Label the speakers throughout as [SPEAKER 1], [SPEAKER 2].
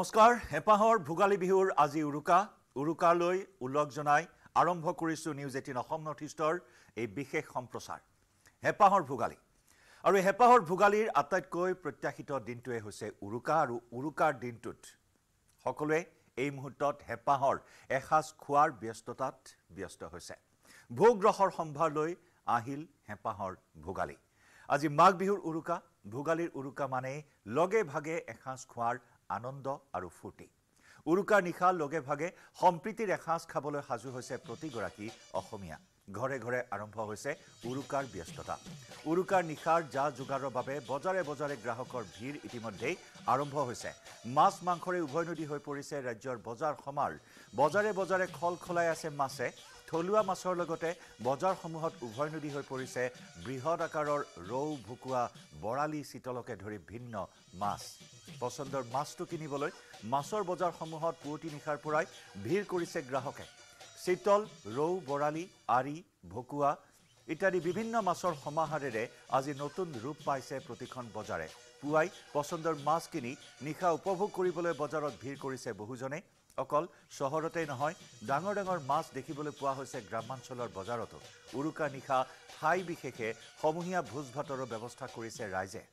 [SPEAKER 1] নমস্কাৰ হেপাহৰ ভোগালী বিহুৰ আজি উৰুকালৈ উল্লেখ জনাই আৰম্ভ কৰিছো নিউজ 18 অসম নৰ্থ ইষ্টৰ এই বিশেষ সম্প্ৰচাৰ হেপাহৰ ভোগালী আৰু হেপাহৰ ভোগালীৰ আটাইতকৈ প্ৰত্যাশিত দিনটোৱে হৈছে উৰুকা আৰু উৰুকাৰ দিনটোত সকলোৱে এই মুহূৰ্তত হেপাহৰ এসাজ খোৱাৰ ব্যস্ততাত ব্যস্ত হৈছে ভোগ ৰসৰ সম্ভাৰ লৈ আহিল হেপাহৰ ভোগালী আজি মাঘ বিহুৰ উৰুকা ভোগালীৰ উৰুকা মানে লগে ভাগে এসাজ খোৱাৰ আনন্দ আৰু ফুৰ্তি উৰুকাৰ নিশা লগে ভাগে সম্প্ৰীতিৰ এসাজ খাবলৈ সাজু হৈছে প্ৰতিগৰাকী অসমীয়া ঘৰে ঘৰে আৰম্ভ হৈছে উৰুকাৰ ব্যস্ততা উৰুকাৰ নিশাৰ যা যোগাৰৰ বাবে বজাৰে গ্ৰাহকৰ ভিৰ ইতিমধ্যে আৰম্ভ হৈছে মাছ মাংসৰে উভৈনদী হৈ পৰিছে ৰাজ্যৰ বজাৰ সমাৰ বজাৰে খলখলাই আছে মাছে থলুৱা মাছৰ লগতে বজাৰসমূহত উভৈনদী হৈ পৰিছে বৃহৎ আকাৰৰ ৰৌ ভুকুৱা বৰালি চিতলকে ধৰি ভিন্ন মাছ পছন্দৰ মাছটো কিনিবলৈ মাছৰ বজাৰসমূহত পুৱতি নিশাৰ পৰাই ভিৰ কৰিছে গ্ৰাহকে চিতল ৰৌ বৰালি আৰি ভকুৱা ইত্যাদি বিভিন্ন মাছৰ সমাহাৰেৰে আজি নতুন ৰূপ পাইছে প্ৰতিখন বজাৰে পুৱাই পছন্দৰ মাছ কিনি নিশা উপভোগ কৰিবলৈ বজাৰত ভিৰ কৰিছে বহুজনে অকল চহৰতে নহয় ডাঙৰ মাছ দেখিবলৈ পোৱা হৈছে গ্ৰামাঞ্চলৰ বজাৰতো উৰুকা নিশা ঠাই বিশেষে সমূহীয়া ভোজ ভাতৰ ব্যৱস্থা কৰিছে ৰাইজে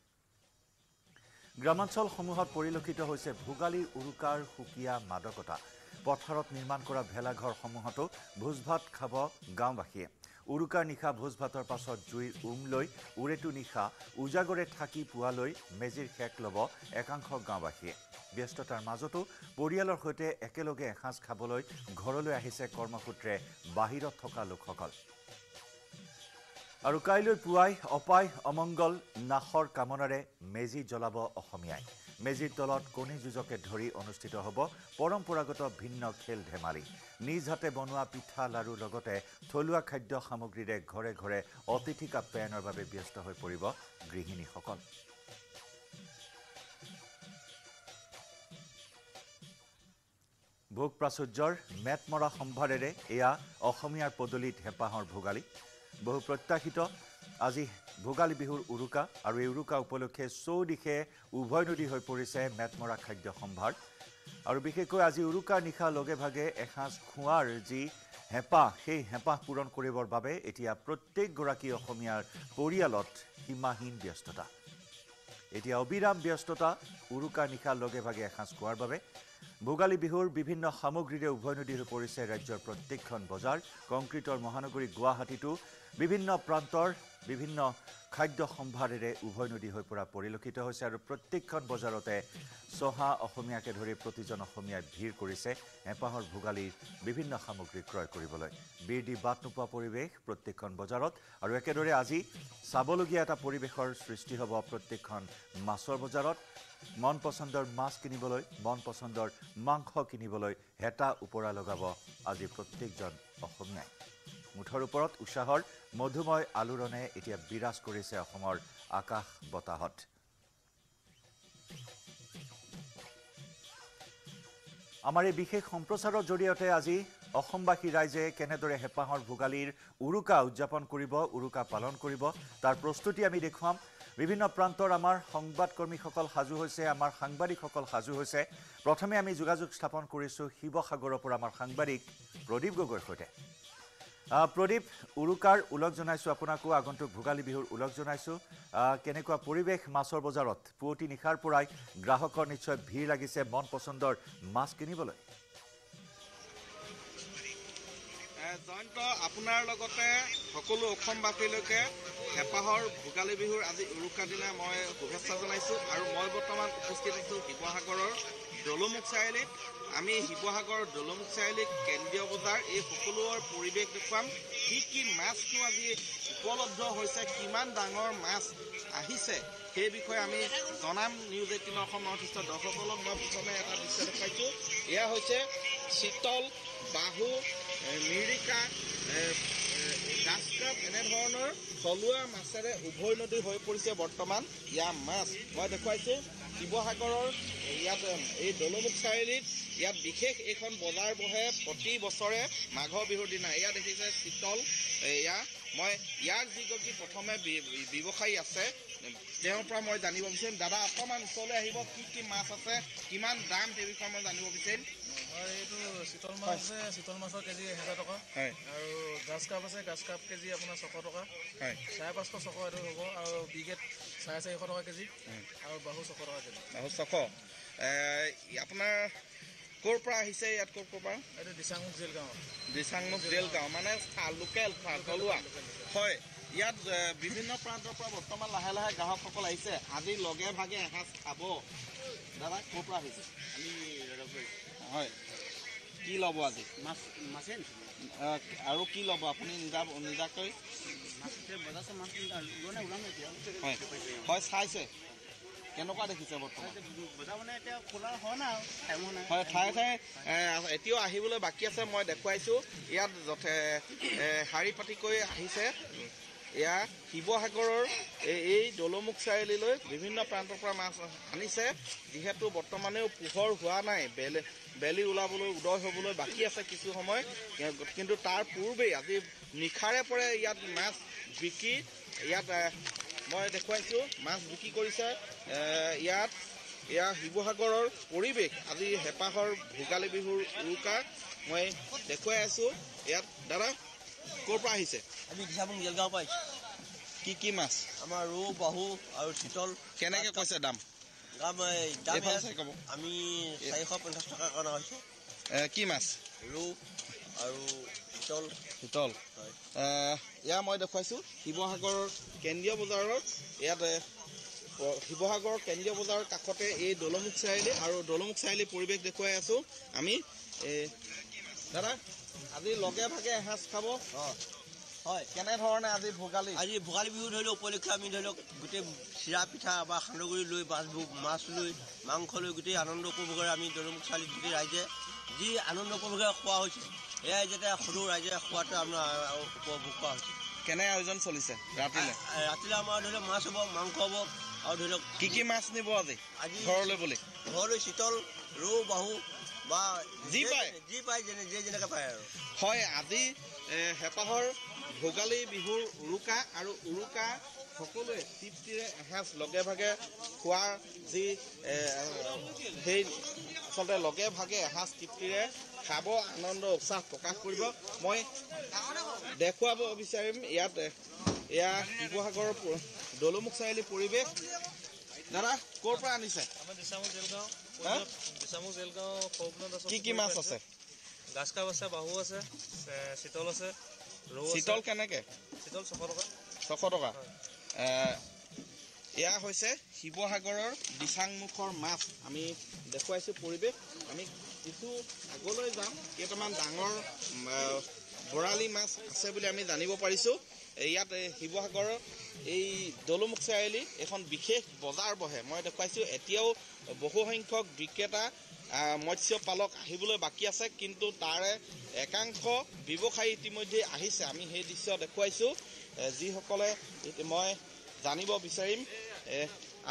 [SPEAKER 1] গ্ৰামাঞ্চলসমূহত পৰিলক্ষিত হৈছে ভোগালীৰ উৰুকাৰ সুকীয়া মাদকতা পথাৰত নিৰ্মাণ কৰা ভেলাঘৰসমূহতো ভোজ ভাত খাব গাঁওবাসীয়ে উৰুকাৰ নিশা ভোজ ভাতৰ পাছত জুইৰ লৈ উৰেটো নিশা উজাগৰে থাকি পুৱালৈ মেজিৰ শেক ল'ব একাংশ গাঁওবাসীয়ে ব্যস্ততাৰ মাজতো পৰিয়ালৰ সৈতে একেলগে এসাজ খাবলৈ ঘৰলৈ আহিছে কৰ্মসূত্ৰে বাহিৰত থকা লোকসকল আৰু কাইলৈ পুৱাই অপায় অমংগল নাশৰ কামনাৰে মেজি জ্বলাব অসমীয়াই মেজিৰ তলত কণী যুঁজকে ধৰি অনুষ্ঠিত হ'ব পৰম্পৰাগত ভিন্ন খেল ধেমালি নিজ হাতে বনোৱা পিঠা লাৰু লগতে থলুৱা খাদ্য সামগ্ৰীৰে ঘৰে ঘৰে অতিথিক আপ্যায়নৰ বাবে ব্যস্ত হৈ পৰিব গৃহিণীসকল ভোগ প্ৰাচুৰ্যৰ মেটমৰা সম্ভাৰেৰে এয়া অসমীয়াৰ পদলিত হেপাহৰ ভোগালী বহু প্ৰত্যাশিত আজি ভোগালী বিহুৰ উৰুকা আৰু এই উৰুকা উপলক্ষে চৌদিশে উভৈনদী হৈ পৰিছে মেটমৰা খাদ্য সম্ভাৰ আৰু বিশেষকৈ আজি উৰুকাৰ নিশা লগে ভাগে এসাজ খোৱাৰ যি হেপাহ সেই হেপাহ পূৰণ কৰিবৰ বাবে এতিয়া প্ৰত্যেকগৰাকী অসমীয়াৰ পৰিয়ালত সীমাহীন ব্যস্ততা এতিয়া অবিৰাম ব্যস্ততা উৰুকাৰ নিশা লগে ভাগে এসাজ খোৱাৰ বাবে ভোগালী বিহুৰ বিভিন্ন সামগ্ৰীৰে উভৈনদী হৈ পৰিছে ৰাজ্যৰ প্ৰত্যেকখন বজাৰ কংক্ৰিটৰ মহানগৰী গুৱাহাটীতো বিভিন্ন প্ৰান্তৰ বিভিন্ন খাদ্য সম্ভাৰেৰে উভৈনদী হৈ পৰা পৰিলক্ষিত হৈছে আৰু প্ৰত্যেকখন বজাৰতে চহা অসমীয়াকে ধৰি প্ৰতিজন অসমীয়াই ভিৰ কৰিছে হেপাহৰ ভোগালীৰ বিভিন্ন সামগ্ৰী ক্ৰয় কৰিবলৈ বীৰ দি বাট নোপোৱা পৰিৱেশ প্ৰত্যেকখন বজাৰত আৰু একেদৰে আজি চাবলগীয়া এটা পৰিৱেশৰ সৃষ্টি হ'ব প্ৰত্যেকখন মাছৰ বজাৰত মন পছন্দৰ মাছ কিনিবলৈ মন পছন্দৰ মাংস কিনিবলৈ হেতা উপৰা লগাব আজি প্ৰত্যেকজন অসমীয়াই মুঠৰ ওপৰত উৎসাহৰ মধুময় আলোড়নে এতিয়া বিৰাজ কৰিছে অসমৰ আকাশ বতাহত আমাৰ এই বিশেষ সম্প্ৰচাৰৰ জৰিয়তে আজি অসমবাসী ৰাইজে কেনেদৰে হেপাহৰ ভোগালীৰ উৰুকা উদযাপন কৰিব উৰুকা পালন কৰিব তাৰ প্ৰস্তুতি আমি দেখুৱাম বিভিন্ন প্ৰান্তৰ আমাৰ সংবাদকৰ্মীসকল সাজু হৈছে আমাৰ সাংবাদিকসকল সাজু হৈছে প্ৰথমে আমি যোগাযোগ স্থাপন কৰিছো শিৱসাগৰৰ পৰা আমাৰ সাংবাদিক প্ৰদীপ গগৈৰ সৈতে প্ৰদীপ উৰুকাৰ উল্লেখ জনাইছো আপোনাকো আগন্তুক ভোগালী বিহুৰ উল্লেখ জনাইছো কেনেকুৱা পৰিৱেশ মাছৰ বজাৰত পুৱতি নিশাৰ পৰাই গ্ৰাহকৰ নিশ্চয় ভিৰ লাগিছে মন পছন্দৰ মাছ কিনিবলৈ
[SPEAKER 2] জয়ন্ত আপোনাৰ লগতে সকলো অসমবাসীলৈকে হেপাহৰ ভোগালী বিহুৰ আজি উৰুকা দিনা মই শুভেচ্ছা জনাইছোঁ আৰু মই বৰ্তমান উপস্থিত আছোঁ শিৱসাগৰৰ দলমুখ চাৰিআলিত আমি শিৱসাগৰৰ দলমুখ চাৰিআলি কেন্দ্ৰীয় বজাৰ এই সকলোৰ পৰিৱেশ দেখুৱাম কি মাছনো আজি উপলব্ধ হৈছে কিমান ডাঙৰ মাছ আহিছে সেই বিষয়ে আমি জনাম নিউজ 18 অসম নৰ্থ ইষ্টৰ দৰ্শকসকলক মই প্ৰথমে এটা দৃশ্য দেখুৱাইছোঁ এয়া হৈছে চিতল বাহু মিৰিকা গাছকাপ এনেধৰণৰ থলুৱা মাছেৰে উভৈনদী হৈ পৰিছে বৰ্তমান ইয়াৰ মাছ মই দেখুৱাইছোঁ শিৱসাগৰৰ ইয়াত এই দলমুখ চাৰিআলিত ইয়াত বিশেষ এখন বজাৰ বহে প্ৰতি বছৰে মাঘৰ বিহুৰ দিনা এয়া দেখিছে চিতল এয়া মই ইয়াৰ যিগৰাকী প্ৰথমে ব্যৱসায়ী আছে তেওঁৰ পৰা মই জানিব বিচাৰিম। দাদা অকণমান ওচৰলৈ আহিব, কি মাছ আছে, কিমান দাম সেই বিষয়ে মই জানিব বিচাৰিম।
[SPEAKER 3] হয়, এইটো চিতল মাছ আছে, চিতল মাছৰ কেজি 1000 টকা।
[SPEAKER 2] হয়।
[SPEAKER 3] আৰু গাছ কাপ আছে, গাছ কাপ কেজি আপোনাৰ 600 টকা।
[SPEAKER 2] হয়।
[SPEAKER 3] 550 600 এইটো হ'ব। আৰু বিগেট 450 টকা কেজি। আৰু বাহু 600 টকা কেজি।
[SPEAKER 2] বাহু 600। আপোনাৰ ক'ৰ পৰা আহিছে ইয়াত, ক'ৰ পৰা?
[SPEAKER 3] এইটো দিচাংমুখ জেলগাঁও।
[SPEAKER 2] দিচাংমুখ জেলগাঁও মানে লোকেল থলুৱা। হয়, ইয়াত বিভিন্ন প্ৰান্তৰ পৰা বৰ্তমান লাহে লাহে গ্ৰাহকসকল আহিছে। আজি লগে ভাগে এসাঁজ খাব। দাদা ক'ৰ পৰা আহিছে?
[SPEAKER 4] আমি
[SPEAKER 2] হয়, কি ল'ব আজি?
[SPEAKER 4] মাছে
[SPEAKER 2] আৰু কি ল'ব আপুনি নিজাকৈ? হয় হয়, চাইছে কেনেকুৱা দেখিছে বৰ্তমান? হয়, ঠায়ে ঠায়ে এতিয়াও আহিবলৈ বাকী আছে। মই দেখুৱাইছোঁ ইয়াত শাৰী পাতিকৈ আহিছে। এয়া শিৱসাগৰৰ এই দৌলমুখ চাৰিআলিলৈ বিভিন্ন প্ৰান্তৰ পৰা মাছ আনিছে। যিহেতু বৰ্তমানেও পোহৰ হোৱা নাই, বেলি ওলাবলৈ উদয় হ'বলৈ বাকী আছে কিছু সময়, কিন্তু তাৰ পূৰ্বেই আজি নিশাৰে পৰে ইয়াত মাছ বিক্ৰী। ইয়াত মই দেখুৱাইছোঁ মাছ বিক্ৰী কৰিছে। এয়া শিৱসাগৰৰ পৰিৱেশ। আজি হেঁপাহৰ ভোগালী বিহুৰ উৰুকা মই দেখুৱাই আছোঁ। ইয়াত দাদা ক'ৰ পৰা আহিছে?
[SPEAKER 4] আমি দিচাংমুখ জেলগাঁৱৰ পৰা আহিছোঁ।
[SPEAKER 2] কি মাছ?
[SPEAKER 4] আমাৰ ৰৌ, বাহু আৰু চিতল।
[SPEAKER 2] কেনেকৈ কৈছে দাম?
[SPEAKER 4] আমি 450 টকাৰ কাৰণে হৈছে।
[SPEAKER 2] কি মাছ?
[SPEAKER 4] ৰৌ আৰু চিতল।
[SPEAKER 2] চিতল।
[SPEAKER 4] হয়।
[SPEAKER 2] এয়া মই দেখুৱাইছোঁ শিৱসাগৰৰ কেন্দ্ৰীয় বজাৰত। ইয়াত শিৱসাগৰৰ কেন্দ্ৰীয় বজাৰৰ কাষতে এই দৌলমুখ চাৰিআলি, আৰু দৌলমুখ চাৰিআলিৰ পৰিৱেশ দেখুৱাই আছোঁ আমি। দাদা আজি লগে ভাগে এসাঁজ খাব। হয়, কেনেধৰণে আজি ভোগালী
[SPEAKER 4] বিহু ধৰি লওক উপলক্ষে আমি ধৰি লওক গোটেই চিৰা পিঠা বা সান্দহগুৰি লৈ মাছ লৈ মাংস লৈ গোটেই আনন্দ উপভোগেৰে আমি দৌলমুখ চাৰিআলিত গোটেই ৰাইজে যি আনন্দ উপভোগেৰে খোৱা হৈছে, এয়াই যাতে সৰু ৰাইজে খোৱাটো আপোনাৰ উপভোগ কৰা হৈছে।
[SPEAKER 2] কেনে আয়োজন চলিছে ৰাতিলৈ?
[SPEAKER 4] ৰাতিলৈ আমাৰ ধৰি লওক মাছ হ'ব, মাংস হ'ব, আৰু ধৰি লওক
[SPEAKER 2] কি মাছ নিব আজি ঘৰলৈ বুলি?
[SPEAKER 4] ঘৰলৈ চিতল, ৰৌ, বাহু বা
[SPEAKER 2] যি পায়
[SPEAKER 4] যেনেকৈ পায় আৰু।
[SPEAKER 2] হয়, আজি হেঁপাহৰ ভোগালী বিহুৰ উৰুকা, আৰু উৰুকা সকলোৱে তৃপ্তিৰে এসাঁজ লগে ভাগে খোৱাৰ যি সেই আচলতে লগে ভাগে এসাঁজ তৃপ্তিৰে খাব, আনন্দ উৎসাহ প্ৰকাশ কৰিব। মই দেখুৱাব বিচাৰিম ইয়াত এয়া শিৱসাগৰৰ দৌলমুখ চাৰিআলিৰ পৰিৱেশ। দাদা ক'ৰ পৰা আনিছে?
[SPEAKER 3] আমাৰ দিচাংমুখ জেলগাঁও। দিচাংমুখ জেলগাঁও
[SPEAKER 2] কি মাছ আছে?
[SPEAKER 3] গাছ কাপ আছে, বাহু আছে, চিতল আছে, ৰৌ।
[SPEAKER 2] চিতল কেনেকৈ?
[SPEAKER 3] চিতল 600 টকা।
[SPEAKER 2] 600 টকা। এয়া হৈছে শিৱসাগৰৰ দিচাংমুখৰ মাছ। আমি দেখুৱাইছোঁ পৰিৱেশ। আমি কিছু আগলৈ যাম, কেইটামান ডাঙৰ বৰালি মাছ আছে বুলি আমি জানিব পাৰিছোঁ। ইয়াত শিৱসাগৰৰ এই দৌলমুখ চাৰিআলি এখন বিশেষ বজাৰ বহে। মই দেখুৱাইছোঁ এতিয়াও বহুসংখ্যক বিক্ৰেতা মৎস্য পালক আহিবলৈ বাকী আছে, কিন্তু তাৰে একাংশ ব্যৱসায়ী ইতিমধ্যে আহিছে। আমি সেই দৃশ্য দেখুৱাইছোঁ, যিসকলে মই জানিব বিচাৰিম।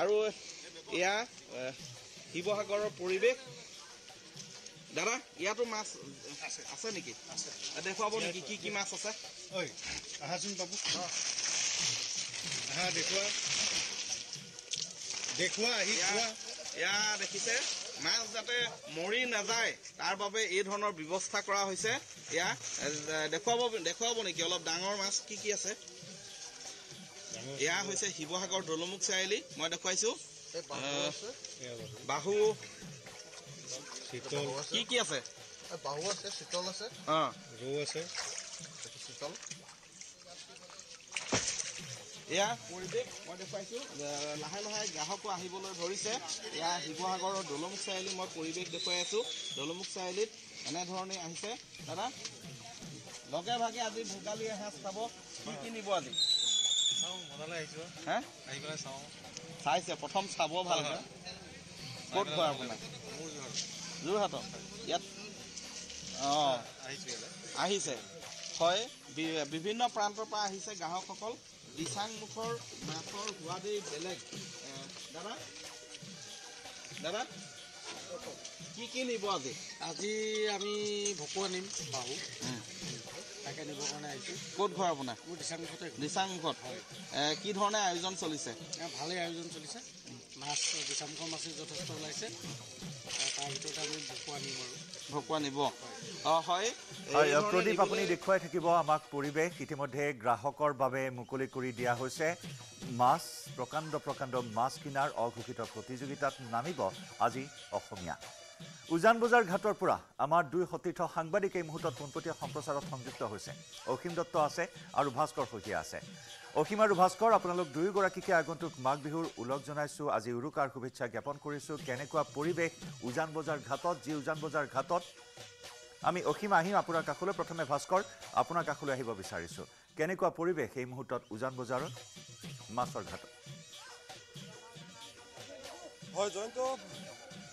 [SPEAKER 2] আৰু এয়া শিৱসাগৰৰ পৰিৱেশ। দাদা ইয়াতো মাছ আছে নেকি? দেখুৱাব নেকি কি মাছ আছে?
[SPEAKER 5] আহাচোন বাবু, আহা দেখুৱা আহি খোৱা।
[SPEAKER 2] এয়া দেখিছে মাছ যাতে মৰি নাযায় তাৰ বাবে এই ধৰণৰ ব্যৱস্থা কৰা হৈছে। এয়া দেখুৱাব নেকি অলপ ডাঙৰ মাছ কি আছে? এয়া হৈছে শিৱসাগৰ দৌলমুখ চাৰিআলি। মই দেখুৱাইছোঁ বাহু,
[SPEAKER 5] চিতল
[SPEAKER 2] কি আছে?
[SPEAKER 5] বাহু আছে, চিতল আছে, ৰৌ আছে, চিতল।
[SPEAKER 2] এয়া পৰিৱেশ মই দেখুৱাইছোঁ। লাহে লাহে গ্ৰাহকো আহিবলৈ ধৰিছে। এয়া শিৱসাগৰৰ দৌলমুখ চাৰিআলি মই পৰিৱেশ দেখুৱাই আছোঁ। দৌলমুখ চাৰিআলিত এনেধৰণে আহিছে। দাদা লগে ভাগে আজি ভোগালী এসাঁজ খাব। কি নিব আজি?
[SPEAKER 3] চাওঁ, মজালৈ আহিছোঁ।
[SPEAKER 2] হে
[SPEAKER 3] আহি পেলাই চাওঁ।
[SPEAKER 2] চাইছে, প্ৰথম চাব ভালকৈ। ক'ত ঘৰ আপোনাৰ? যোৰহাটত। ইয়াত আহিছে। হয়, বিভিন্ন প্ৰান্তৰ পৰা আহিছে গ্ৰাহকসকল। দিচাংমুখৰ মাছৰ সোৱাদেই বেলেগ। দাদা কি নিব আজি?
[SPEAKER 5] আজি আমি ভকুৱা নিম, বাহু
[SPEAKER 3] তাকে নিবৰ কাৰণে আহিছোঁ।
[SPEAKER 2] ক'ত ঘৰ আপোনাৰ?
[SPEAKER 3] মোৰ দিচাংমুখতে
[SPEAKER 2] দিচাংমুখত কি ধৰণে আয়োজন চলিছে?
[SPEAKER 3] ভালেই আয়োজন চলিছে। মাছ দিচাংমুখৰ মাছে যথেষ্ট ওলাইছে। তাৰ ভিতৰতে আমি ভকুৱা নিম আৰু
[SPEAKER 2] ভকুৱা নিব হয়।
[SPEAKER 1] প্ৰদীপ আপুনি দেখুৱাই থাকিব আমাক পৰিৱেশ ইতিমধ্যে গ্ৰাহকৰ বাবে মুকলি কৰি দিয়া হৈছে। মাছ প্ৰকাণ্ড প্ৰকাণ্ড মাছ কিনাৰ অঘোষিত প্ৰতিযোগিতাত নামিব আজি অসমীয়া। উজান বজাৰ ঘাটৰ পৰা আমাৰ দুই সতীৰ্থ সাংবাদিক এই মুহূৰ্তত পোনপটীয়া সম্প্ৰচাৰত সংযুক্ত হৈছে। অসীম দত্ত আছে আৰু ভাস্কৰ শইকীয়া আছে। অসীম আৰু ভাস্কৰ, আপোনালোক দুয়োগৰাকীকে আগন্তুক মাঘ বিহুৰ ওলগ জনাইছোঁ। আজি উৰুকাৰ শুভেচ্ছা জ্ঞাপন কৰিছোঁ। কেনেকুৱা পৰিৱেশ উজান বজাৰ ঘাটত? যি উজান বজাৰ ঘাটত আমি অসীম আহিম আপোনাৰ কাষলৈ। প্ৰথমে ভাস্কৰ, আপোনাৰ কাষলৈ আহিব বিচাৰিছোঁ। কেনেকুৱা পৰিৱেশ এই মুহূৰ্তত উজান বজাৰত মাছৰ ঘাটত?
[SPEAKER 6] হয় জয়ন্ত,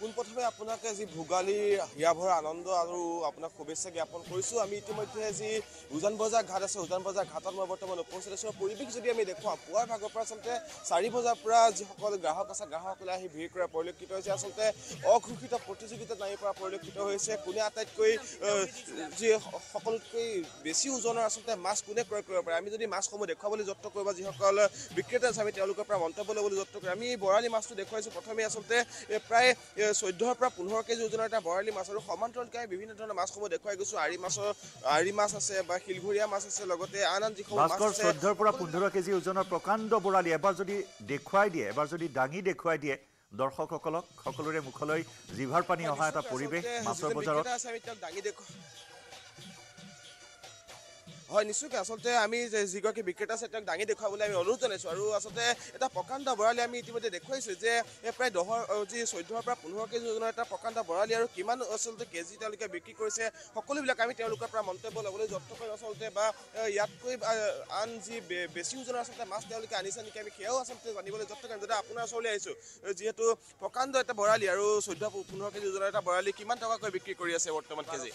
[SPEAKER 6] পোনপ্ৰথমে আপোনাকে যি ভোগালী হিয়াভৰা আনন্দ আৰু আপোনাক শুভেচ্ছা জ্ঞাপন কৰিছোঁ। আমি ইতিমধ্যে যি উজান বজাৰ ঘাট আছে, উজান বজাৰ ঘাটত মই বৰ্তমান উপস্থিত আছোঁ। পৰিৱেশ যদি আমি দেখুৱাওঁ, পুৱাৰ ভাগৰ পৰা আচলতে 4 বজাৰ পৰা যিসকল গ্ৰাহক আছে গ্ৰাহকসকলে আহি ভিৰ কৰা পৰিলক্ষিত হৈছে। আচলতে অঘোষিত প্ৰতিযোগিতাত নামি পৰা পৰিলক্ষিত হৈছে। কোনে আটাইতকৈ যি সকলোতকৈ বেছি ওজনৰ আচলতে মাছ কোনে ক্ৰয় কৰিব পাৰে। আমি যদি মাছসমূহ দেখুৱাবলৈ যত্ন কৰোঁ বা যিসকল বিক্ৰেতা আছে আমি তেওঁলোকৰ পৰা মন্তব্য ল'বলৈ যত্ন কৰোঁ। আমি বৰালি মাছটো দেখুৱাইছোঁ। প্ৰথমে আচলতে প্ৰায় 14 পৰা 15 কেজি ওজনৰ এটা বৰালি মাছ আৰু সমান্তৰালকৈ বিভিন্ন ধৰণৰ মাছসমূহ দেখুৱাই গৈছোঁ। আৰি মাছ আছে বা শিলঘৰীয়া মাছ আছে, লগতে আন যিসমূহ মাছ আছে
[SPEAKER 1] 14 পৰা 15 কেজি ওজনৰ প্ৰকাণ্ড বৰালি এবাৰ যদি দেখুৱাই দিয়ে, এবাৰ যদি দাঙি দেখুৱাই দিয়ে দৰ্শকসকলক, সকলোৰে মুখলৈ জিভাৰ পানী অহা এটা পৰিৱেশ মাছৰ বজাৰত।
[SPEAKER 6] হয় নিশ্চয়কৈ, আচলতে আমি যিগৰাকী বিক্ৰেতা আছে তেওঁক দাঙি দেখুৱাবলৈ আমি অনুৰোধ জনাইছোঁ। আৰু আচলতে এটা প্ৰকাণ্ড বৰালি আমি ইতিমধ্যে দেখুৱাইছোঁ যে প্ৰায় 14 পৰা 15 কেজি ওজনৰ এটা প্ৰকাণ্ড বৰালি আৰু কিমান আচলতে কেজি তেওঁলোকে বিক্ৰী কৰিছে সকলোবিলাক আমি তেওঁলোকৰ পৰা মন্তব্য ল'বলৈ যত্ন কৰিম আচলতে, বা ইয়াতকৈ আন যি বেছি ওজনৰ আচলতে মাছ তেওঁলোকে আনিছে নেকি আমি সেয়াও আচলতে জানিবলৈ যত্ন কৰিম। দাদা, আপোনাৰ ওচৰলৈ আহিছোঁ। যিহেতু প্ৰকাণ্ড এটা বৰালি আৰু 14-15 কেজি ওজনৰ এটা বৰালি কিমান টকাকৈ বিক্ৰী কৰি আছে বৰ্তমান কেজি?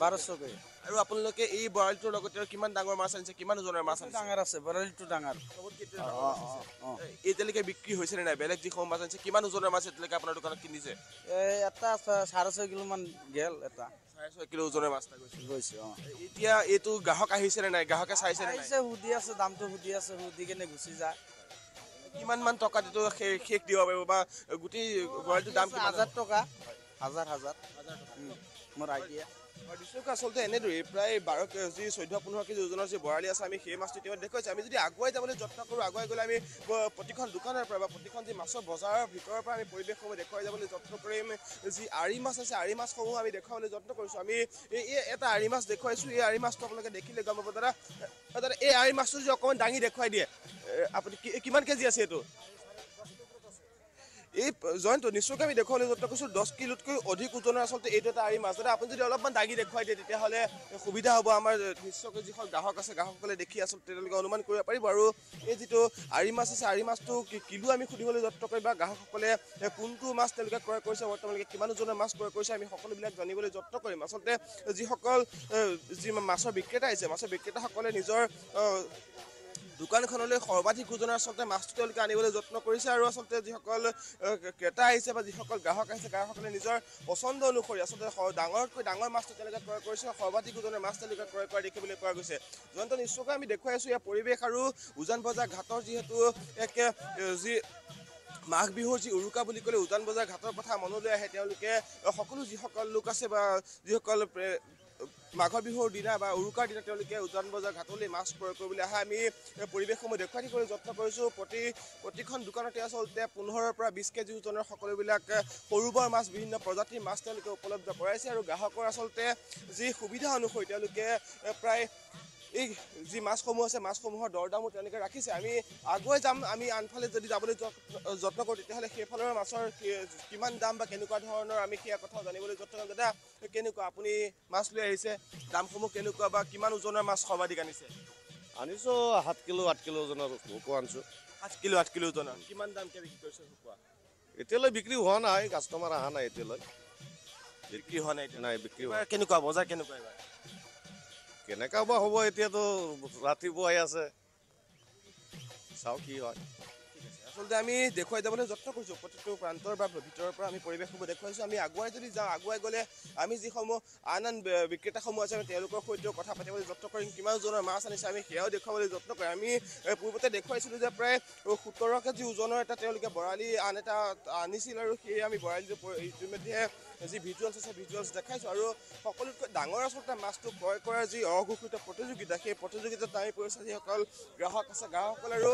[SPEAKER 3] 1200কৈ।
[SPEAKER 6] আৰু আপোনালোকে এই বৰালিটোৰ লগতে আৰু কিমান ডাঙৰ মাছ আনিছে, কিমান ওজনৰ মাছ আনিছে?
[SPEAKER 3] ডাঙৰ আছে, বৰালিটো ডাঙৰ।
[SPEAKER 6] এতিয়ালৈকে বিক্ৰী হৈছে নে নাই? বেলেগ যিসমূহ মাছ আনিছে কিমান ওজনৰ মাছ এতিয়ালৈকে আপোনাৰ দোকানত কিনিছে?
[SPEAKER 3] এটা 6.5 কিলোমান গেল, এটা
[SPEAKER 6] 6.5 কিলো ওজনৰ মাছ
[SPEAKER 3] গৈছে।
[SPEAKER 6] এতিয়া এইটো গ্ৰাহক আহিছে নে নাই? গ্ৰাহকে চাইছে নে নাই?
[SPEAKER 3] সুধি আছে, দামটো সুধি আছে, সুধি কেনে গুচি যায়।
[SPEAKER 6] কিমান মান টকাত এইটো শেষ দিব পাৰিব বা গোটেই বৰালিটোৰ দাম
[SPEAKER 3] 1000 টকা। 1000 মোৰ আইডিয়া।
[SPEAKER 6] আচলতে এনেদৰেই প্ৰায় 14-15 কেজি ওজনৰ যি বৰালি আছে আমি সেই মাছটো ইতিমধ্যে দেখুৱাইছোঁ। আমি যদি আগুৱাই যাবলৈ যত্ন কৰোঁ, আগুৱাই গ'লে আমি প্ৰতিখন দোকানৰ পৰা বা প্ৰতিখন যি মাছৰ বজাৰৰ ভিতৰৰ পৰা আমি পৰিৱেশসমূহ দেখুৱাই যাবলৈ যত্ন কৰিম। যি আৰি মাছ আছে আৰি মাছসমূহ আমি দেখুৱাবলৈ যত্ন কৰিছোঁ। আমি এটা আৰি মাছ দেখুৱাইছোঁ। এই আৰি মাছটো আপোনালোকে দেখিলে গম পাব। দাদা, এই আৰি মাছটো যদি অকণমান দাঙি দেখুৱাই দিয়ে, আপুনি কিমান কেজি আছে এইটো? এই জয়ন্ত, নিশ্চয়কৈ আমি দেখুৱাবলৈ যত্ন কৰিছোঁ। 10 কিলোতকৈ অধিক ওজনৰ আচলতে এইটো এটা আৰি মাছ। দাদা, আপুনি যদি অলপমান দাঙি দেখুৱাই দিয়ে তেতিয়াহ'লে সুবিধা হ'ব। আমাৰ নিশ্চয়কৈ যিখন গ্ৰাহক আছে গ্ৰাহকসকলে দেখি আচলতে তেওঁলোকে অনুমান কৰিব পাৰিব। আৰু এই যিটো আৰি মাছ আছে আৰি মাছটো কিলো আমি সুধিবলৈ যত্ন কৰিম বা গ্ৰাহকসকলে কোনটো মাছ তেওঁলোকে ক্ৰয় কৰিছে, বৰ্তমানলৈকে কিমান ওজনৰ মাছ ক্ৰয় কৰিছে আমি সকলোবিলাক জানিবলৈ যত্ন কৰিম। আচলতে যিসকল যি মাছৰ বিক্ৰেতা আহিছে, মাছৰ বিক্ৰেতাসকলে নিজৰ দোকানখনলৈ সৰ্বাধিক ওজনৰ আচলতে মাছটো তেওঁলোকে আনিবলৈ যত্ন কৰিছে। আৰু আচলতে যিসকল ক্ৰেতা আহিছে বা যিসকল গ্ৰাহক আহিছে গ্ৰাহকসকলে নিজৰ পচন্দ অনুসৰি আচলতে ডাঙৰতকৈ ডাঙৰ মাছটো তেওঁলোকে ক্ৰয় কৰিছে, সৰ্বাধিক ওজনৰ মাছ তেওঁলোকে ক্ৰয় কৰা দেখিবলৈ পোৱা গৈছে। জয়ন্ত, নিশ্চয়কৈ আমি দেখুৱাই আছোঁ ইয়াৰ পৰিৱেশ আৰু উজান বজাৰ ঘাটৰ যিহেতু যি মাঘ বিহুৰ যি উৰুকা বুলি ক'লে উজান বজাৰ ঘাটৰ কথা মনলৈ আহে। তেওঁলোকে সকলো যিসকল লোক আছে বা যিসকল মাঘৰ বিহুৰ দিনা বা উৰুকাৰ দিনা তেওঁলোকে উজান বজাৰ ঘাটলৈ মাছ ক্ৰয় কৰিবলৈ আহে। আমি পৰিৱেশসমূহ দেখুৱাই দিবলৈ যত্ন কৰিছোঁ। প্ৰতিখন দোকানতে আচলতে 15 পৰা 20 কেজি ওজনৰ সকলোবিলাক সৰু বৰ মাছ, বিভিন্ন প্ৰজাতিৰ মাছ তেওঁলোকে উপলব্ধ কৰাইছে। আৰু গ্ৰাহকৰ আচলতে যি সুবিধা অনুসৰি তেওঁলোকে প্ৰায় এই যি মাছসমূহ আছে মাছসমূহৰ দৰদামো তেওঁলোকে ৰাখিছে। আমি আগুৱাই যাম। আমি আনফালে যদি যাবলৈ যত্ন কৰোঁ তেতিয়াহ'লে সেইফালৰ মাছৰ কিমান দাম বা কেনেকুৱা ধৰণৰ আমি সেয়া কথাও জানিবলৈ যত্ন কৰিম। দাদা, কেনেকুৱা আপুনি মাছ লৈ আহিছে, দামসমূহ কেনেকুৱা বা কিমান ওজনৰ মাছ সৰ্বাধিক আনিছে?
[SPEAKER 5] আনিছোঁ 7 কিলো 8 কিলো ওজনৰ ভকুৱা আনিছোঁ।
[SPEAKER 6] 8 কিলো ওজনৰ কিমান দামকৈ বিক্ৰী কৰিছে ভকুৱা?
[SPEAKER 5] এতিয়ালৈ বিক্ৰী হোৱা নাই, কাষ্টমাৰ অহা নাই এতিয়ালৈ।
[SPEAKER 6] বিক্ৰী হোৱা নাই?
[SPEAKER 5] নাই বিক্ৰী হোৱা।
[SPEAKER 6] কেনেকুৱা বজাৰ কেনেকুৱা এইবাৰ?
[SPEAKER 5] কেনেকুৱা বা হ'ব, এতিয়াতো ৰাতিপুৱাই আছে, চাওঁ কি হয়।
[SPEAKER 6] আচলতে আমি দেখুৱাই যাবলৈ যত্ন কৰিছোঁ প্ৰতিটো প্ৰান্তৰ বা ভিতৰৰ পৰা আমি পৰিৱেশসমূহ দেখুৱাইছোঁ আমি আগুৱাই যদি যাওঁ আগুৱাই গ'লে আমি যিসমূহ আন বিক্ৰেতাসমূহ আছে আমি তেওঁলোকৰ সৈতেও কথা পাতিবলৈ যত্ন কৰিম কিমান ওজনৰ মাছ আনিছে আমি সেয়াও দেখুৱাবলৈ যত্ন কৰিম আমি পূৰ্বতে দেখুৱাইছিলোঁ যে প্ৰায় 17 কেজি ওজনৰ এটা তেওঁলোকে বৰালি আন এটা আনিছিল আৰু সেয়ে আমি বৰালিটো ইতিমধ্যে যি ভিজুৱেলছ আছে ভিজুৱেলছ দেখাইছোঁ আৰু সকলোতকৈ ডাঙৰ আচলতে মাছটো ক্ৰয় কৰাৰ যি অঘোষিত প্ৰতিযোগিতা সেই প্ৰতিযোগিতাত নামি পৰিছে যিসকল গ্ৰাহক আছে গ্ৰাহকসকল আৰু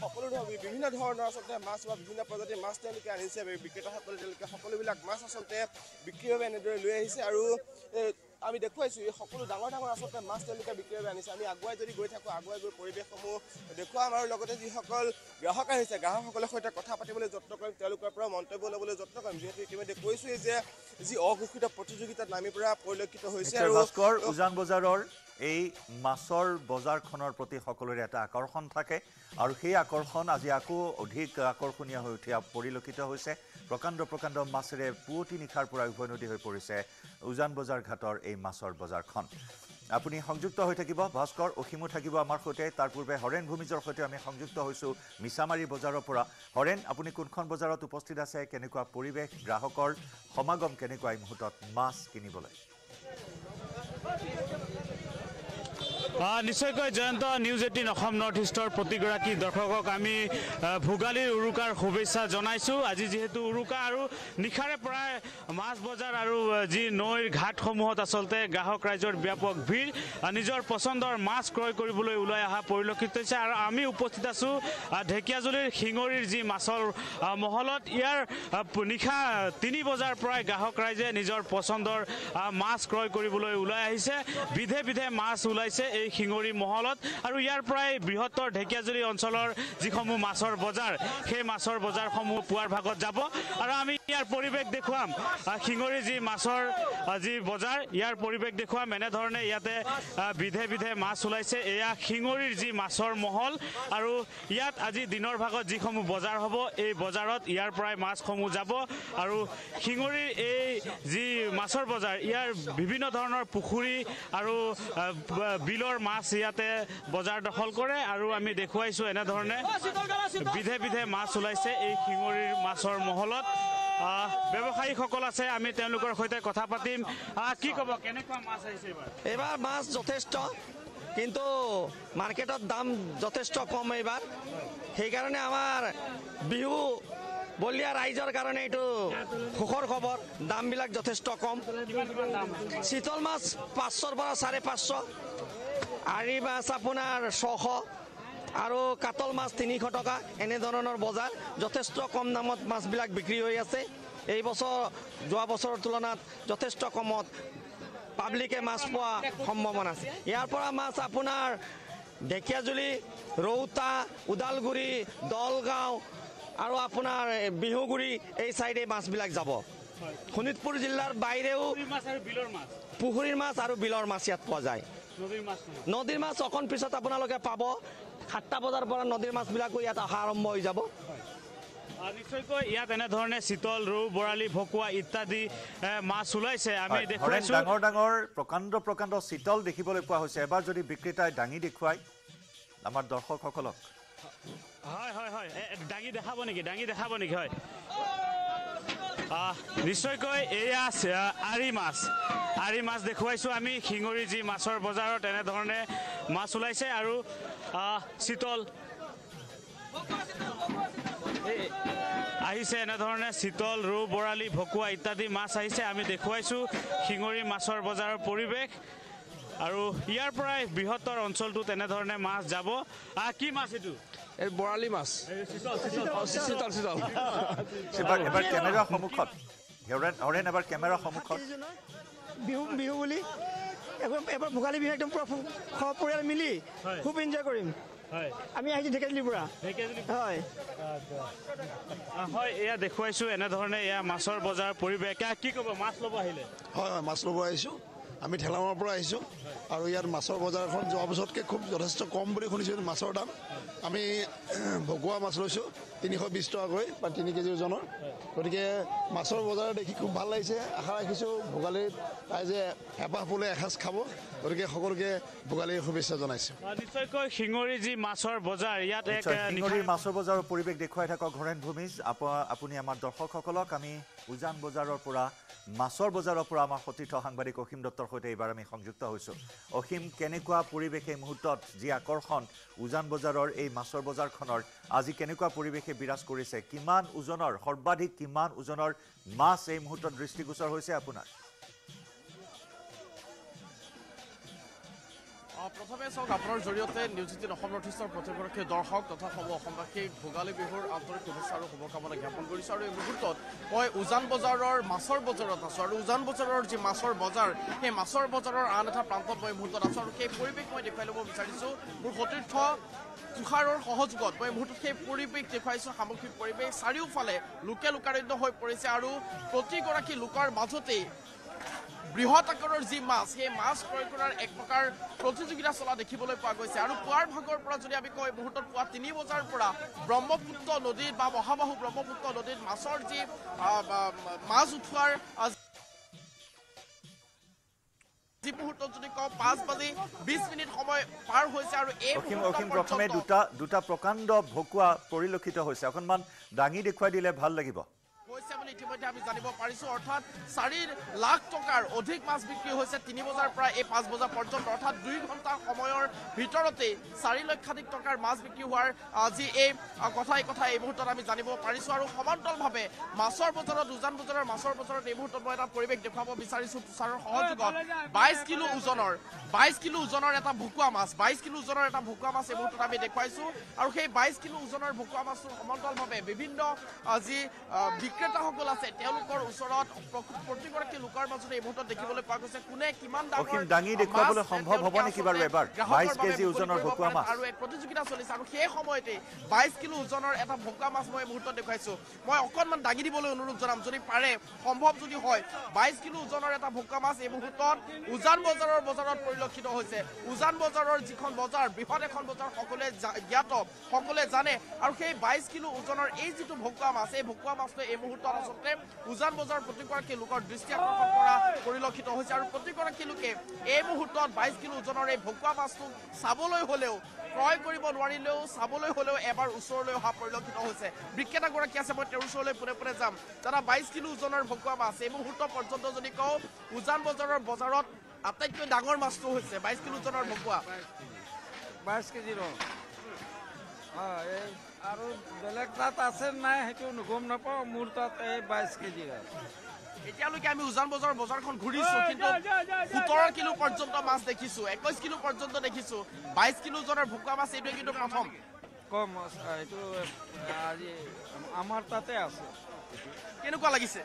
[SPEAKER 6] সকলো বিভিন্ন ধৰণৰ আচলতে মাছ বা বিভিন্ন প্ৰজাতিৰ মাছ তেওঁলোকে আনিছে বিক্ৰেতাসকলে তেওঁলোকে সকলোবিলাক মাছ আচলতে বিক্ৰীৰ বাবে এনেদৰে লৈ আহিছে আৰু আমি দেখুৱাইছোঁ এই সকলো ডাঙৰ ডাঙৰ আচলতে মাছ তেওঁলোকে বিক্ৰীৰ বাবে আনিছে আমি আগুৱাই যদি গৈ থাকোঁ আগুৱাই গৈ পৰিৱেশসমূহ দেখুৱাম আৰু লগতে যিসকল গ্ৰাহক আহিছে গ্ৰাহকসকলৰ সৈতে কথা পাতিবলৈ যত্ন কৰিম তেওঁলোকৰ পৰা মন্তব্য ল'বলৈ যত্ন কৰিম যিহেতু ইতিমধ্যে কৈছোঁৱেই যে যি অঘোষিত প্ৰতিযোগিতাত নামি পৰা পৰিলক্ষিত হৈছে আৰু
[SPEAKER 1] ভাস্কৰ উজান বজাৰৰ এই মাছৰ বজাৰখনৰ প্ৰতি সকলোৰে এটা আকৰ্ষণ থাকে আৰু সেই আকৰ্ষণ আজি আকৌ অধিক আকৰ্ষণীয় হৈ উঠা পৰিলক্ষিত হৈছে প্ৰকাণ্ড প্ৰকাণ্ড মাছেৰে পুৱতি নিশাৰ পৰা উভৈনদী হৈ পৰিছে উজান বজাৰ ঘাটৰ এই মাছৰ বজাৰখন আপুনি সংযুক্ত হৈ থাকিব ভাস্কৰ অসীমো থাকিব আমাৰ সৈতে তাৰ পূৰ্বে হৰেণ ভূমিজৰ সৈতে আমি সংযুক্ত হৈছোঁ মিছামাৰী বজাৰৰ পৰা হৰেণ আপুনি কোনখন বজাৰত উপস্থিত আছে কেনেকুৱা পৰিৱেশ গ্ৰাহকৰ সমাগম কেনেকুৱা এই মুহূৰ্তত মাছ কিনিবলৈ
[SPEAKER 7] নিশ্চয়কৈ জয়ন্ত নিউজ 18 অসম নৰ্থ ইষ্টৰ প্ৰতিগৰাকী দৰ্শকক আমি ভোগালীৰ উৰুকাৰ শুভেচ্ছা জনাইছোঁ আজি যিহেতু উৰুকা আৰু নিশাৰে পৰাই মাছ বজাৰ আৰু যি নৈৰ ঘাটসমূহত আচলতে গ্ৰাহক ৰাইজৰ ব্যাপক ভিৰ নিজৰ পচন্দৰ মাছ ক্ৰয় কৰিবলৈ ওলাই অহা পৰিলক্ষিত হৈছে আৰু আমি উপস্থিত আছোঁ ঢেকিয়াজুলিৰ শিঙৰীৰ যি মাছৰ মহলত ইয়াৰ নিশা 3 বজাৰ পৰাই গ্ৰাহক ৰাইজে নিজৰ পচন্দৰ মাছ ক্ৰয় কৰিবলৈ ওলাই আহিছে বিধে বিধে মাছ ওলাইছে এই শিঙৰী মহলত আৰু ইয়াৰ পৰাই বৃহত্তৰ ঢেকিয়াজুলি অঞ্চলৰ যিসমূহ মাছৰ বজাৰ সেই মাছৰ বজাৰসমূহ পুৱাৰ ভাগত যাব আৰু আমি ইয়াৰ পৰিৱেশ দেখুৱাম শিঙৰী যি মাছৰ যি বজাৰ ইয়াৰ পৰিৱেশ দেখুৱাম এনেধৰণে ইয়াতে বিধে বিধে মাছ ওলাইছে এয়া শিঙৰীৰ যি মাছৰ মহল আৰু ইয়াত আজি দিনৰ ভাগত যিসমূহ বজাৰ হ'ব এই বজাৰত ইয়াৰ পৰাই মাছসমূহ যাব আৰু শিঙৰীৰ এই যি মাছৰ বজাৰ ইয়াৰ বিভিন্ন ধৰণৰ পুখুৰী আৰু বিলৰ মাছ ইয়াতে বজাৰ দখল কৰে আৰু আমি দেখুৱাইছোঁ এনেধৰণে বিধে বিধে মাছ ওলাইছে এই শিঙৰীৰ মাছৰ মহলত ব্যৱসায়ীসকল আছে আমি তেওঁলোকৰ সৈতে কথা পাতিম কি ক'ব কেনেকুৱা মাছ আহিছে
[SPEAKER 8] এইবাৰ মাছ যথেষ্ট কিন্তু মাৰ্কেটত দাম যথেষ্ট কম এইবাৰ সেইকাৰণে আমাৰ বিহু বলীয়া ৰাইজৰ কাৰণে এইটো সুখৰ খবৰ দামবিলাক যথেষ্ট কম চিতল মাছ 500ৰ পৰা 550 আৰি মাছ আপোনাৰ 600 আৰু কাতল মাছ 300 টকা এনেধৰণৰ বজাৰ যথেষ্ট কম দামত মাছবিলাক বিক্ৰী হৈ আছে এই বছৰ যোৱা বছৰৰ তুলনাত যথেষ্ট কমত পাব্লিকে মাছ পোৱা সম্ভাৱনা আছে ইয়াৰ পৰা মাছ আপোনাৰ ঢেকিয়াজুলি ৰৌতা ওদালগুৰি দলগাঁও আৰু আপোনাৰ বিহুগুৰি এই চাইডে মাছবিলাক যাব শোণিতপুৰ জিলাৰ বাহিৰেও পুখুৰীৰ মাছ আৰু বিলৰ মাছ ইয়াত পোৱা যায় নদীৰ মাছ অকণ পিছত আপোনালোকে পাব 7টা বজাৰ পৰা নদীৰ মাছবিলাকো ইয়াত অহা আৰম্ভ হৈ যাব
[SPEAKER 7] নিশ্চয়কৈ ইয়াত এনেধৰণে চিতল ৰৌ বৰালি ভকুৱা ইত্যাদি মাছ ওলাইছে আমি দেখুৱাইছোঁ
[SPEAKER 1] ডাঙৰ ডাঙৰ প্ৰকাণ্ড প্ৰকাণ্ড চিতল দেখিবলৈ পোৱা হৈছে এবাৰ যদি বিক্ৰেতাই দাঙি দেখুৱাই আমাৰ দৰ্শকসকলক
[SPEAKER 7] হয় হয় হয় দাঙি দেখাব নেকি হয় নিশ্চয়কৈ এয়া আৰি মাছ দেখুৱাইছোঁ আমি শিঙৰী যি মাছৰ বজাৰত এনেধৰণে মাছ ওলাইছে আৰু চিতল আহিছে এনেধৰণে চিতল ৰৌ বৰালি ভকুৱা ইত্যাদি মাছ আহিছে আমি দেখুৱাইছোঁ শিঙৰী মাছৰ বজাৰৰ পৰিৱেশ আৰু ইয়াৰ পৰাই বৃহত্তৰ অঞ্চলটোত এনেধৰণে মাছ যাব কি মাছ এইটো
[SPEAKER 8] এই বৰালি মাছ চিতল
[SPEAKER 1] এবাৰ কেমেৰাৰ সন্মুখত হৰেণ এবাৰ কেমেৰাৰ সন্মুখত
[SPEAKER 9] বিহু বুলি এবাৰ ভোগালী বিহু একদম পুৰা পৰিয়াল মিলি খুব এনজয় কৰিম আমি আহিছোঁ ঢেকিয়াজুলিৰ পৰা হয়
[SPEAKER 7] হয় এয়া দেখুৱাইছোঁ এনেধৰণে এয়া মাছৰ বজাৰ পৰিৱেশ কি ক'ব মাছ ল'ব আহিলে
[SPEAKER 10] হয় মাছ ল'ব আহিছোঁ আমি ঠেলামৰাৰ পৰা আহিছোঁ আৰু ইয়াত মাছৰ বজাৰখন যোৱা বছৰতকৈ খুব যথেষ্ট কম বুলি শুনিছোঁ মাছৰ দাম আমি ভকুৱা মাছ লৈছোঁ 320 টকাকৈ বা 3 কেজি ওজনৰ গতিকে মাছৰ বজাৰ দেখি খুব ভাল লাগিছে আশা ৰাখিছোঁ ভোগালীত ৰাইজে হেঁপাহ পলুৱাই এসাঁজ খাব গতিকে সকলোকে ভোগালীৰ শুভেচ্ছা জনাইছোঁ
[SPEAKER 7] নিশ্চয়কৈ শিঙৰি যি মাছৰ বজাৰ ইয়াত এক
[SPEAKER 1] শিঙৰিৰ মাছৰ বজাৰৰ পৰিৱেশ দেখুৱাই থাকক ঘৰেণ ভূমিজ আপুনি আমাৰ দৰ্শকসকলক আমি উজান বজাৰৰ পৰা মাছৰ বজাৰৰ পৰা আমাৰ সতীৰ্থ সাংবাদিক অসীম দত্তৰ সৈতে এইবাৰ আমি সংযুক্ত হৈছোঁ অসীম কেনেকুৱা পৰিৱেশ এই মুহূৰ্তত যি আকৰ্ষণ উজান বজাৰৰ এই মাছৰ বজাৰখনৰ আজি কেনেকুৱা পৰিৱেশে বিৰাজ কৰিছে কিমান ওজনৰ সৰ্বাধিক কিমান ওজনৰ মাছ এই মুহূৰ্তত দৃষ্টিগোচৰ হৈছে আপোনাৰ
[SPEAKER 11] প্ৰথমে চাওক আপোনাৰ জৰিয়তে নিউজ 18 অসম নৰ্থ-ইষ্টৰ প্ৰতিগৰাকী দৰ্শক তথা অসমবাসীক ভোগালী বিহুৰ আন্তৰিক শুভেচ্ছা আৰু শুভকামনা জ্ঞাপন কৰিছোঁ আৰু এই মুহূৰ্তত মই উজান বজাৰৰ মাছৰ বজাৰত আছোঁ আৰু উজান বজাৰৰ যি মাছৰ বজাৰ সেই মাছৰ বজাৰৰ আন এটা প্ৰান্তত মই এই মুহূৰ্তত আছোঁ আৰু সেই পৰিৱেশ মই দেখুৱাই ল'ব বিচাৰিছোঁ মোৰ সতীৰ্থ তুষাৰৰ সহযোগত মই এই মুহূৰ্তত সেই পৰিৱেশ দেখুৱাইছোঁ সামগ্ৰিক পৰিৱেশ চাৰিওফালে লোকে লোকাৰণ্য হৈ পৰিছে আৰু প্ৰতিগৰাকী লোকৰ মাজতেই বৃহৎ আকাৰৰ যি মাছ সেই মাছ ক্ৰয় কৰাৰ এক প্ৰকাৰ প্ৰতিযোগিতা চলা দেখিবলৈ পোৱা গৈছে আৰু পুৱাৰ ভাগৰ পৰা যদি আমি কওঁ মুহূৰ্তত পুৱা 3 বজাৰ পৰা ব্ৰহ্মপুত্ৰ নদীত বা মহাবাহু ব্ৰহ্মপুত্ৰ নদীত মাছৰ যি মাছ উঠোৱাৰ যি মুহূৰ্তত যদি কওঁ 5:20 সময় পাৰ হৈছে আৰু এই
[SPEAKER 1] অসীম প্ৰথমে দুটা প্ৰকাণ্ড ভকুৱা পৰিলক্ষিত হৈছে অকণমান দাঙি দেখুৱাই দিলে ভাল লাগিব
[SPEAKER 11] হৈছে বুলি ইতিমধ্যে আমি জানিব পাৰিছোঁ অৰ্থাৎ 4 লাখ টকাৰ অধিক মাছ বিক্ৰী হৈছে 3 বজাৰ পৰা এই 5 বজা পৰ্যন্ত অৰ্থাৎ 2 ঘণ্টা সময়ৰ ভিতৰতে 4 লক্ষাধিক টকাৰ মাছ বিক্ৰী হোৱাৰ যি এই কথা এই মুহূৰ্তত আমি জানিব পাৰিছোঁ আৰু সমান্তৰালভাৱে মাছৰ বজাৰত উজান বজাৰৰ মাছৰ বজাৰত এই মুহূৰ্তত মই এটা পৰিৱেশ দেখুৱাব বিচাৰিছোঁ তুষাৰৰ সহযোগত 22 কিলো ওজনৰ এটা ভকুৱা মাছ 22 কিলো ওজনৰ এটা ভকুৱা মাছ এই মুহূৰ্তত আমি দেখুৱাইছোঁ আৰু সেই 22 কিলো ওজনৰ ভকুৱা মাছৰ সমান্তৰালভাৱে বিভিন্ন যি বিক্ৰেতাসকল আছে তেওঁলোকৰ ওচৰত প্ৰতিগৰাকী লোকৰ মাজতে এই মুহূৰ্তত দেখিবলৈ পোৱা গৈছে কোনে কিমান
[SPEAKER 1] ডাঙৰ দাঙি দেখুৱাবলৈ সম্ভৱ হ'ব নেকি বাৰু এবাৰ 22 কেজি ওজনৰ ভকুৱা মাছ
[SPEAKER 11] আৰু এক প্ৰতিযোগিতা চলিছে আৰু সেই সময়তে 22 কিলো ওজনৰ এটা ভকুৱা মাছ মই মুহূৰ্তত দেখুৱাইছোঁ মই অকণমান দাঙি দিবলৈ অনুৰোধ জনাম যদি পাৰে সম্ভৱ যদি হয় 22 কিলো ওজনৰ এটা ভকুৱা মাছ এই মুহূৰ্তত উজান বজাৰৰ বজাৰত পৰিলক্ষিত হৈছে উজান বজাৰৰ যিখন বজাৰ বৃহৎ এখন বজাৰ সকলোৱে জ্ঞাত সকলোৱে জানে আৰু সেই 22 কিলো ওজনৰ এই যিটো ভকুৱা মাছ এই ভকুৱা মাছটো এই মুহূৰ্তত আচলতে উজান বজাৰৰ প্ৰতিগৰাকী লোকৰ দৃষ্টি আকৰ্ষণ কৰা পৰিলক্ষিত হৈছে আৰু প্ৰতিগৰাকী লোকে এই মুহূৰ্তত 22 কিলো ওজনৰ এই ভকুৱা মাছটো চাবলৈ হ'লেও ক্ৰয় কৰিব নোৱাৰিলেও চাবলৈ হ'লেও এবাৰ ওচৰলৈ অহা পৰিলক্ষিত হৈছে বিক্ৰেতাগৰাকী আছে মই তেওঁৰ ওচৰলৈ পোনে যাম দাদা 22 কিলো ওজনৰ ভকুৱা মাছ এই মুহূৰ্ত পৰ্যন্ত যদি কওঁ উজান বজাৰৰ বজাৰত আটাইতকৈ ডাঙৰ মাছটো হৈছে 22 কিলো ওজনৰ ভকুৱা
[SPEAKER 12] 22 কেজিৰ আৰু বেলেগ তাত আছে নাই সেইটো গম নাপাওঁ মোৰ তাত এই 22 কেজি
[SPEAKER 11] এতিয়ালৈকে আমি উজান বজাৰৰ বজাৰখন ঘূৰিছোঁ কিন্তু 17 কিলো পৰ্যন্ত মাছ দেখিছোঁ 21 কিলো পৰ্যন্ত দেখিছোঁ 22 কিলো ওজনৰ ভকুৱা মাছ এইটোৱে কিন্তু প্ৰথম
[SPEAKER 12] কম এইটো আজি আমাৰ তাতে আছে
[SPEAKER 11] কেনেকুৱা লাগিছে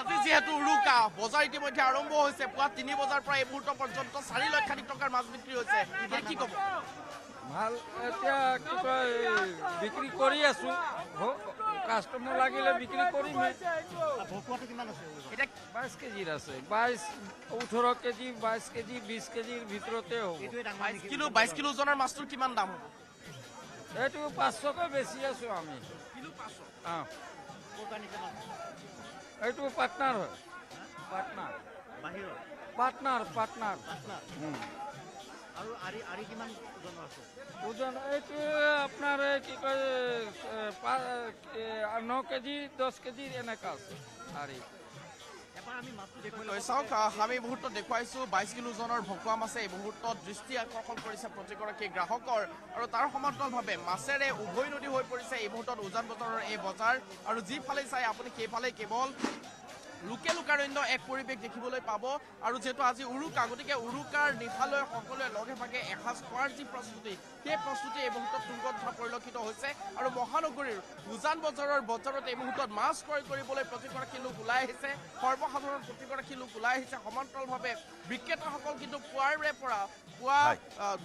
[SPEAKER 11] আজি যিহেতু উৰুকা বজাৰ ইতিমধ্যে আৰম্ভ হৈছে পুৱা 3 বজাৰ পৰা এই মুহূৰ্ত পৰ্যন্ত 4 লক্ষাধিক টকাৰ মাছ বিক্ৰী হৈছে কি ক'ব
[SPEAKER 12] ভাল এতিয়া কি কয় বিক্ৰী কৰি আছোঁ কাষ্টমাৰ লাগিলে বিক্ৰী কৰিম
[SPEAKER 11] ভকুৱাটো কিমান আছে
[SPEAKER 12] এতিয়া 22 কেজিৰ আছে 18 কেজি 22 কেজি 20 কেজিৰ ভিতৰতে হ'ব
[SPEAKER 11] 22 কিলো ওজনৰ মাছটোৰ কিমান দাম হ'ব
[SPEAKER 12] এইটো 500কৈ বেছি আছোঁ আমি
[SPEAKER 11] কিলো 500
[SPEAKER 12] এইটো পাৰ্টনাৰ হয় পাৰ্টনাৰ
[SPEAKER 11] বাহিৰৰ
[SPEAKER 12] পাৰ্টনাৰ
[SPEAKER 11] আৰু আৰি কিমান ওজন আছে
[SPEAKER 12] ওজন এইটো আপোনাৰ কি কয় 9 কেজি 10 কেজি এনেকুৱা আছে আৰি
[SPEAKER 11] চাওক আমি মুহূৰ্তত দেখুৱাইছোঁ 22 কিলো ওজনৰ ভকুৱা মাছে এই মুহূৰ্তত দৃষ্টি আকৰ্ষণ কৰিছে প্ৰতিগৰাকী গ্ৰাহকৰ আৰু তাৰ সমান্তৰালভাৱে মাছেৰে উভৈ নদী হৈ পৰিছে এই মুহূৰ্তত উজান বজাৰৰ এই বজাৰ আৰু যিফালে চাই আপুনি সেইফালে কেৱল লোকে লোকাৰণ্য এক পৰিৱেশ দেখিবলৈ পাব আৰু যেহেতু আজি উৰুকা গতিকে উৰুকাৰ নিশালৈ সকলোৱে লগে ভাগে এসাঁজ খোৱাৰ যি প্ৰস্তুতি সেই প্ৰস্তুতি এই মুহূৰ্তত তুংগত পৰিলক্ষিত হৈছে আৰু মহানগৰীৰ উজান বজাৰৰ বজাৰত এই মুহূৰ্তত মাছ ক্ৰয় কৰিবলৈ প্ৰতিগৰাকী লোক ওলাই আহিছে সৰ্বসাধাৰণ প্ৰতিগৰাকী লোক ওলাই আহিছে সমান্তৰালভাৱে বিক্ৰেতাসকল কিন্তু পুৱাৰে পৰা পুৱা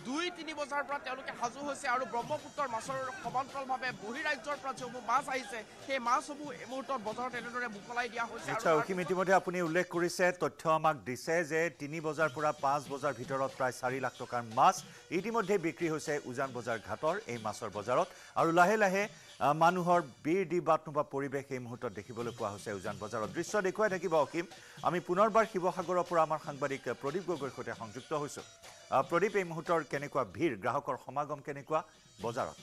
[SPEAKER 11] 2-3 বজাৰ পৰা তেওঁলোকে সাজু হৈছে আৰু ব্ৰহ্মপুত্ৰৰ মাছৰ সমান্তৰালভাৱে বহিৰাজ্যৰ পৰা যিসমূহ মাছ আহিছে সেই মাছসমূহ এই মুহূৰ্তত বজাৰত এনেদৰে মোকলাই দিয়া হৈছে।
[SPEAKER 1] নিশ্চয় অসীম, ইতিমধ্যে আপুনি উল্লেখ কৰিছে, তথ্য আমাক দিছে যে 3 বজাৰ পৰা 5 বজাৰ ভিতৰত প্ৰায় 4 লাখ টকাৰ মাছ ইতিমধ্যে বিক্ৰী হৈছে উজান বজাৰ ঘাটৰ এই মাছৰ বজাৰত আৰু লাহে লাহে মানুহৰ বীৰ দি বাট নোপোৱা পৰিৱেশ এই মুহূৰ্তত দেখিবলৈ পোৱা হৈছে উজান বজাৰত। দৃশ্য দেখুৱাই থাকিব অসীম। আমি পুনৰবাৰ শিৱসাগৰৰ পৰা আমাৰ সাংবাদিক প্ৰদীপ গগৈৰ সৈতে সংযুক্ত হৈছোঁ। প্ৰদীপ, এই মুহূৰ্তৰ কেনেকুৱা ভিৰ, গ্ৰাহকৰ সমাগম কেনেকুৱা বজাৰত?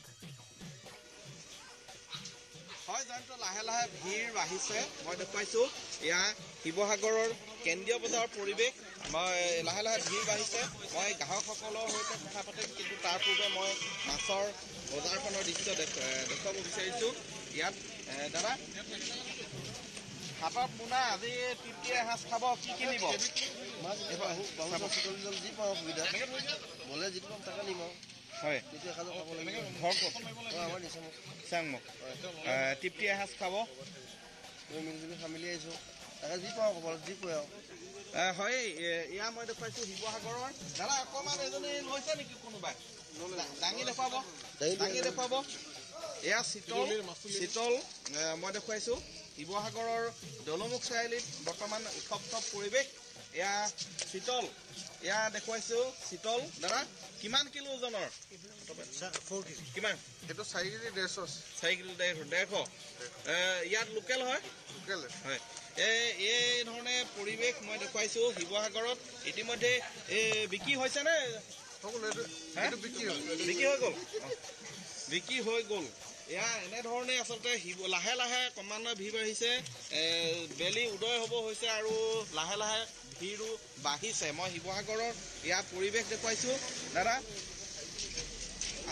[SPEAKER 2] হয় জয়ন্ত, লাহে লাহে ভিৰ বাঢ়িছে। মই দেখুৱাইছোঁ এয়া শিৱসাগৰৰ কেন্দ্ৰীয় বজাৰৰ পৰিৱেশ। মই লাহে লাহে ভিৰ বাঢ়িছে। মই গ্ৰাহকসকলৰ সৈতে কথা পাতিম, কিন্তু তাৰ পূৰ্বে মই মাছৰ বজাৰখনৰ দৃশ্য দেখুৱাব বিচাৰিছোঁ। ইয়াত দাদা হাতত মোনা, আজি তৃপ্তি এসাঁজ খাব, কি কিনিব?
[SPEAKER 5] যি পাওঁ সুবিধা গ'লে যিটো পাম তাকে নিম আৰু।
[SPEAKER 2] হয়,
[SPEAKER 5] তৃপ্তি এসাঁজো খাব লাগিব।
[SPEAKER 2] ঘৰ ক'ত?
[SPEAKER 5] আমাৰ নিচামুখ।
[SPEAKER 2] চাংমুখ। তৃপ্তি এসাঁজ খাব।
[SPEAKER 5] মিলিজুলি ফেমিলি আহিছোঁ, তাকে যি পাওঁ ক'ব, যি কয় আৰু।
[SPEAKER 2] হয়, এয়া মই দেখুৱাইছোঁ শিৱসাগৰৰ। দাদা অকণমান এজনী লৈছে নেকি কোনোবাই? দাঙি দেখুৱাব, দাঙি দেখুৱাব। এয়া চিতল মই দেখুৱাইছোঁ শিৱসাগৰৰ দলমুখ চাৰিআলিত বৰ্তমান উৎসৱ পৰিৱেশ। এয়া চিতল, এয়া দেখুৱাইছোঁ চিতল। দাদা কিমান কিলো ওজনৰ? কিমান?
[SPEAKER 5] এইটো 4 কেজি 150।
[SPEAKER 2] 4 কিলো 150। ইয়াত লোকেল হয়?
[SPEAKER 5] লোকেল
[SPEAKER 2] হয়। এই ধৰণে পৰিৱেশ মই দেখুৱাইছোঁ শিৱসাগৰত। ইতিমধ্যে বিক্ৰী হৈছেনে? বিক্ৰী হৈ গ'ল, বিক্ৰী হৈ গ'ল। এয়া এনেধৰণে আচলতে লাহে লাহে ক্ৰমান্বয়ে ভিৰ বাঢ়িছে। বেলি উদয় হ'ব হৈছে আৰু লাহে লাহে ভিৰো বাঢ়িছে। মই শিৱসাগৰৰ ইয়াৰ পৰিৱেশ দেখুৱাইছোঁ। দাদা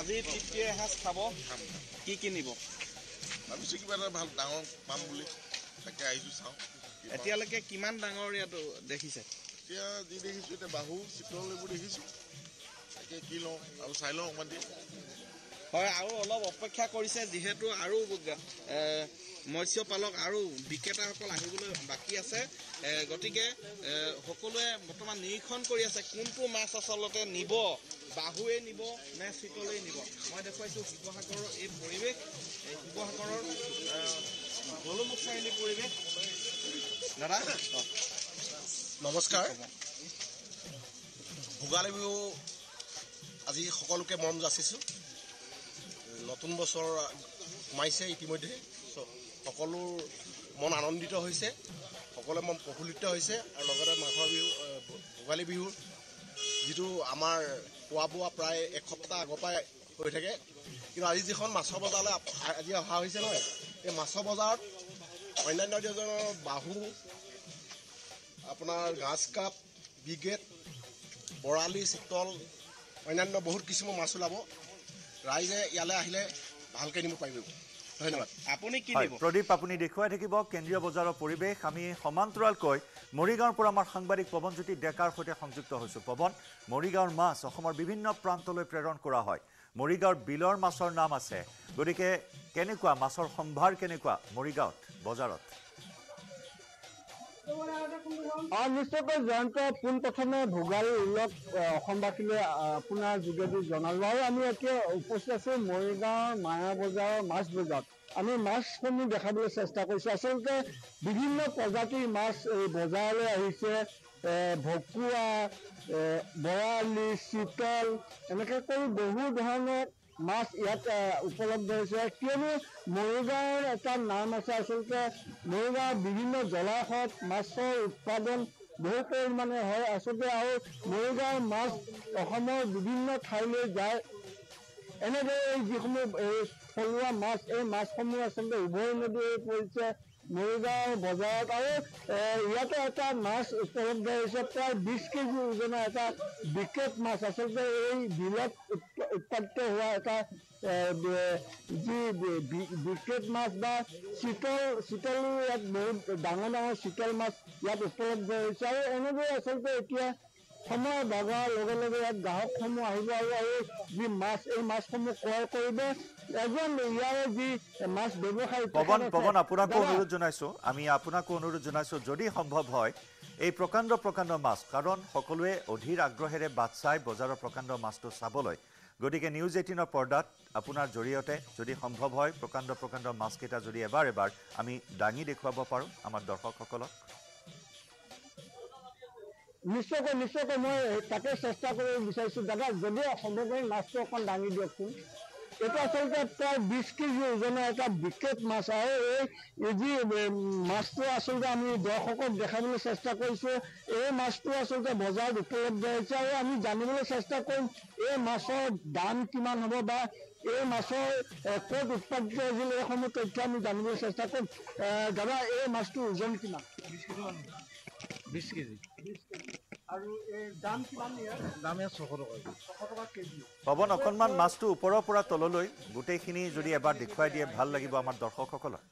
[SPEAKER 2] আজি তৃপ্তি এসাঁজ খাব, কি কিনিব?
[SPEAKER 5] ভাবিছোঁ কিবা এটা ভাল ডাঙৰ পাম বুলি, তাকে আহিছোঁ চাওঁ।
[SPEAKER 2] এতিয়ালৈকে কিমান ডাঙৰ ইয়াত দেখিছে?
[SPEAKER 5] এতিয়া যি দেখিছোঁ, এতিয়া বাহু চিতল এইবোৰ দেখিছোঁ। তাকে কি লওঁ আৰু চাই লওঁ অকণমান দি।
[SPEAKER 2] হয়, আৰু অলপ অপেক্ষা কৰিছে, যিহেতু আৰু মৎস্য পালক আৰু বিক্ৰেতাসকল আহিবলৈ বাকী আছে। গতিকে সকলোৱে বৰ্তমান নিৰীক্ষণ কৰি আছে কোনটো মাছ আচলতে নিব, বাহুৱে নিব নে চিতলেই নিব। মই দেখুৱাইছোঁ শিৱসাগৰৰ এই পৰিৱেশ, শিৱসাগৰৰ দলমুখ চাৰিআলি পৰিৱেশ। দাদা
[SPEAKER 13] নমস্কাৰ। ভোগালী বিহু আজি সকলোকে মৰম যাচিছোঁ। নতুন বছৰ সোমাইছে ইতিমধ্যে, সকলো মন আনন্দিত হৈছে, সকলোৰে মন প্ৰফুল্লিত হৈছে। আৰু লগতে মাঘৰ বিহু, ভোগালী বিহুৰ যিটো আমাৰ খোৱা বোৱা প্ৰায় এসপ্তাহ আগৰ পৰাই হৈ থাকে, কিন্তু আজি যিখন মাছৰ বজাৰলৈ আজি অহা হৈছে নহয়, এই মাছৰ বজাৰত অন্যান্য দিনৰ বাহু, আপোনাৰ গাজ কাপ, বিগেট, বৰালি, চিতল, অন্যান্য বহুত কিছুমান মাছ ওলাব। ৰাইজে ইয়ালৈ আহিলে ভালকৈ নিব পাৰিব। ধন্যবাদ।
[SPEAKER 2] আপুনি কি
[SPEAKER 1] নিব? প্ৰদীপ, আপুনি দেখুৱাই থাকিব কেন্দ্ৰীয় বজাৰৰ পৰিৱেশ। আমি সমান্তৰালকৈ মৰিগাঁৱৰ পৰা আমাৰ সাংবাদিক পৱনজ্যোতি ডেকাৰ সৈতে সংযুক্ত হৈছোঁ। পৱন, মৰিগাঁৱৰ মাছ অসমৰ বিভিন্ন প্ৰান্তলৈ প্ৰেৰণ কৰা হয়। মৰিগাঁৱৰ বিলৰ মাছৰ নাম আছে, গতিকে কেনেকুৱা মাছৰ সম্ভাৰ কেনেকুৱা মৰিগাঁৱত বজাৰত?
[SPEAKER 9] নিশ্চয়কৈ জয়ন্ত, পোনপ্ৰথমে ভোগালী উল্লেখ অসমবাসীলৈ আপোনাৰ যোগেদি জনালোঁ। আৰু আমি এতিয়া উপস্থিত আছোঁ মৰিগাঁৱৰ মায়া বজাৰৰ মাছ বজাৰত। আমি মাছসমূহ দেখাবলৈ চেষ্টা কৰিছোঁ। আচলতে বিভিন্ন প্ৰজাতিৰ মাছ এই বজাৰলৈ আহিছে। ভকুৱা, বৰালি, চিতল, এনেকৈ কৰি বহু ধৰণৰ মাছ ইয়াত উপলব্ধ হৈছে। কিয়নো মৰিগাঁৱৰ এটা নাম আছে, আচলতে মৰিগাঁৱৰ বিভিন্ন জলাশয়ত মাছৰ উৎপাদন বহু পৰিমাণে হয়। আচলতে আৰু মৰিগাঁৱৰ মাছ অসমৰ বিভিন্ন ঠাইলৈ যায়। এনেদৰে এই যিসমূহ এই থলুৱা মাছ, এই মাছসমূহ আচলতে উভয় নদী হৈ পৰিছে মৰিগাঁৱৰ বজাৰত। আৰু ইয়াতে এটা মাছ উপলব্ধ হৈছে, প্ৰায় 20 কেজি ওজনৰ এটা বিকেট মাছ। আচলতে এই বিলত উৎপাদিত হোৱা এটা যি বিকেট মাছ বা চিতলো ইয়াত বহুত ডাঙৰ ডাঙৰ চিতল মাছ ইয়াত উপলব্ধ হৈছে। আৰু এনেদৰে আচলতে এতিয়া সময় বগাৰ লগে লগে ইয়াত গ্ৰাহকসমূহ আহিব আৰু যি মাছ, এই মাছসমূহ ক্ৰয় কৰিব। এজন ইয়াৰে যি মাছ ব্যৱসায়ী
[SPEAKER 1] পৱন, আপোনাকো অনুৰোধ জনাইছোঁ, আমি আপোনাকো অনুৰোধ জনাইছোঁ, যদি সম্ভৱ হয় এই প্ৰকাণ্ড প্ৰকাণ্ড মাছ কাৰণ সকলোৱে অধীৰ আগ্ৰহেৰে বাট চাই বজাৰৰ প্ৰকাণ্ড মাছটো চাবলৈ গতিকে নিউজ 18ৰ পৰ্দাত আপোনাৰ জৰিয়তে যদি সম্ভৱ হয় প্ৰকাণ্ড প্ৰকাণ্ড মাছকেইটা যদি এবাৰ আমি দাঙি দেখুৱাব পাৰোঁ আমাৰ দৰ্শকসকলক
[SPEAKER 9] নিশ্চয়কৈ মই তাকে চেষ্টা কৰিব বিচাৰিছোঁ দাদা যদি সম্ভৱ হয় মাছটো অকণ দাঙি দিয়কচোন এটা আচলতে প্ৰায় 20 কেজি ওজনৰ এটা বিকেট মাছ আৰু এই যি মাছটো আচলতে আমি দৰ্শকক দেখাবলৈ চেষ্টা কৰিছোঁ এই মাছটো আচলতে বজাৰত উপলব্ধ হৈছে আৰু আমি জানিবলৈ চেষ্টা কৰিম এই মাছৰ দাম কিমান হ'ব বা এই মাছৰ ক'ত উৎপাদিত হৈছিল এইসমূহ তথ্য আমি জানিবলৈ চেষ্টা কৰিম দাদা এই মাছটোৰ ওজন কিমান
[SPEAKER 3] 20 কেজি
[SPEAKER 9] আৰু এই দাম কিমান ইয়াৰ
[SPEAKER 3] দাম 600 টকা
[SPEAKER 9] কেজি
[SPEAKER 1] পৱন অকণমান মাছটো ওপৰৰ পৰা তললৈ গোটেইখিনি যদি এবাৰ দেখুৱাই দিয়ে ভাল লাগিব আমাৰ দৰ্শকসকলৰ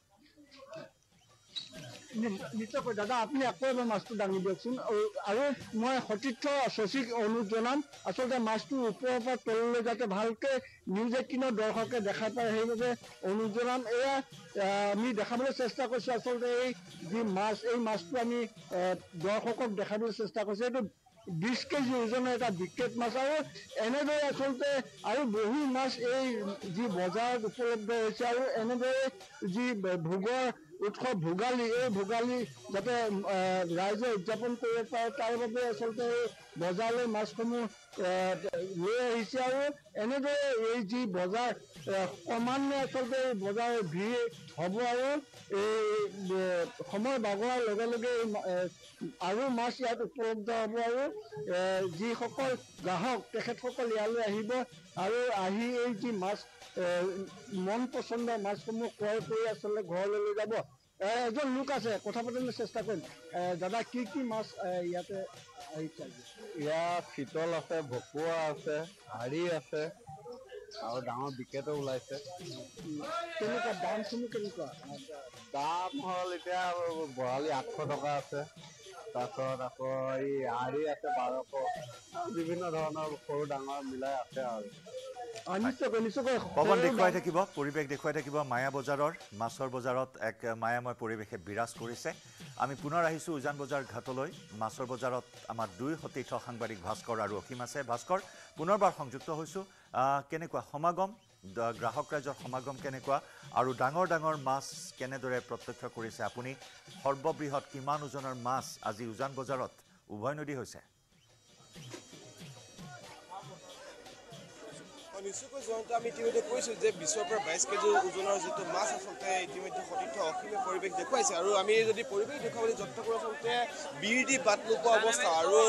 [SPEAKER 9] নিশ্চয়কৈ দাদা আপুনি আকৌ এবাৰ মাছটো দাঙি দিয়কচোন আৰু মই সতীৰ্থ শশীক অনুৰোধ জনাম আচলতে মাছটো ওপৰৰ পৰা তললৈ যাতে ভালকৈ নিউজ 18ৰ দৰ্শকে দেখা পায় সেইবাবে অনুৰোধ জনাম এয়া আমি দেখাবলৈ চেষ্টা কৰিছোঁ আচলতে এই যি মাছ এই মাছটো আমি দৰ্শকক দেখাবলৈ চেষ্টা কৰিছোঁ এইটো 20 কেজি ওজনৰ এটা বিকেট মাছ আৰু এনেদৰে আচলতে আৰু বহু মাছ এই যি বজাৰত উপলব্ধ হৈছে আৰু এনেদৰে যি ভোগৰ উৎসৱ ভোগালী এই ভোগালী যাতে ৰাইজে উদযাপন কৰিব পাৰে তাৰ বাবে আচলতে বজাৰলৈ মাছসমূহ লৈ আহিছে আৰু এনেদৰে এই যি বজাৰ ক্ৰমান্বয়ে আচলতে বজাৰৰ ভিৰ হ'ব আৰু এই সময় বাগৰাৰ লগে লগে আৰু মাছ ইয়াত উপলব্ধ হ'ব আৰু যিসকল গ্ৰাহক তেখেতসকল ইয়ালৈ আহিব আৰু আহি এই যি মাছ মন পচন্দৰ মাছসমূহ ক্ৰয় কৰি আচলতে ঘৰলৈ লৈ যাব এজন লোক আছে কথা পাতিবলৈ চেষ্টা কৰিম দাদা কি মাছ ইয়াতে আহিছে
[SPEAKER 14] ইয়াত চিতল আছে ভকুৱা আছে হাড়ি আছে আৰু ডাঙৰ বিকেটো ওলাইছে
[SPEAKER 9] কেনেকুৱা দামসমূহ কেনেকুৱা
[SPEAKER 14] দাম হ'ল এতিয়া বৰালি 800 টকা আছে তাৰপিছত আকৌ এই হাড়ি আছে 1200 বিভিন্ন ধৰণৰ সৰু ডাঙৰ মিলাই আছে আৰু
[SPEAKER 1] পৱন দেখুৱাই থাকিব পৰিৱেশ দেখুৱাই থাকিব মায়া বজাৰৰ মাছৰ বজাৰত এক মায়াময় পৰিৱেশে বিৰাজ কৰিছে আমি পুনৰ আহিছোঁ উজান বজাৰ ঘাটলৈ মাছৰ বজাৰত আমাৰ দুই সতীৰ্থ সাংবাদিক ভাস্কৰ আৰু অসীম আছে ভাস্কৰ পুনৰবাৰ সংযুক্ত হৈছোঁ কেনেকুৱা সমাগম গ্ৰাহক ৰাইজৰ সমাগম কেনেকুৱা আৰু ডাঙৰ ডাঙৰ মাছ কেনেদৰে প্ৰত্যক্ষ কৰিছে আপুনি সৰ্ববৃহৎ কিমান ওজনৰ মাছ আজি উজান বজাৰত উভৈনদী হৈছে
[SPEAKER 6] নিশ্চয়কৈ জয়ন্ত আমি ইতিমধ্যে কৈছোঁ যে 20 পৰা 22 কেজি ওজনৰ যিটো মাছ আচলতে ইতিমধ্যে সতীৰ্থ অসীমে পৰিৱেশ দেখুৱাইছে আৰু আমি যদি পৰিৱেশ দেখুৱাবলৈ যত্ন কৰোঁ আচলতে বিৰ দি বাট নোপোৱা অৱস্থা আৰু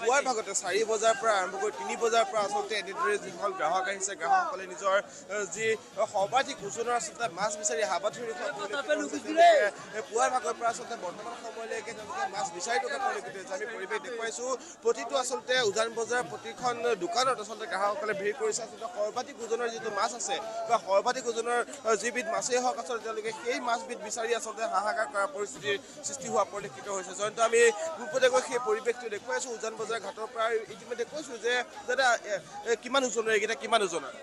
[SPEAKER 6] পুৱাৰ ভাগতে 4 বজাৰ পৰা আৰম্ভ কৰি 3 বজাৰ পৰা আচলতে এনেদৰে যিসকল গ্ৰাহক আহিছে গ্ৰাহকসকলে নিজৰ যি সৰ্বাধিক ওজনৰ আচলতে মাছ বিচাৰি হাবাথুৰি পুৱাৰ ভাগৰ পৰা আচলতে বৰ্তমান সময়লৈকে তেওঁলোকে মাছ বিচাৰি থকা পৰিলক্ষিত হৈছে আমি পৰিৱেশ দেখুৱাইছোঁ প্ৰতিটো আচলতে উজান বজাৰৰ প্ৰতিখন দোকানত আচলতে গ্ৰাহকসকলে ভিৰ কৰিছে আচলতে সৰ্বাধিক ওজনৰ যিটো মাছ আছে বা সৰ্বাধিক ওজনৰ যিবিধ মাছেই হওক আচলতে তেওঁলোকে সেই মাছবিধ বিচাৰি আচলতে হাহাকাৰ কৰা পৰিস্থিতিৰ সৃষ্টি হোৱা পৰিলক্ষিত হৈছে জয়ন্ত আমি পূৰ্বতে সেই পৰিৱেশটো দেখুৱাইছোঁ উজান বজাৰ ঘাটৰ পৰা ইতিমধ্যে কৈছোঁ যে দাদা কিমান ওজনৰ এইকেইটা কিমান ওজনৰ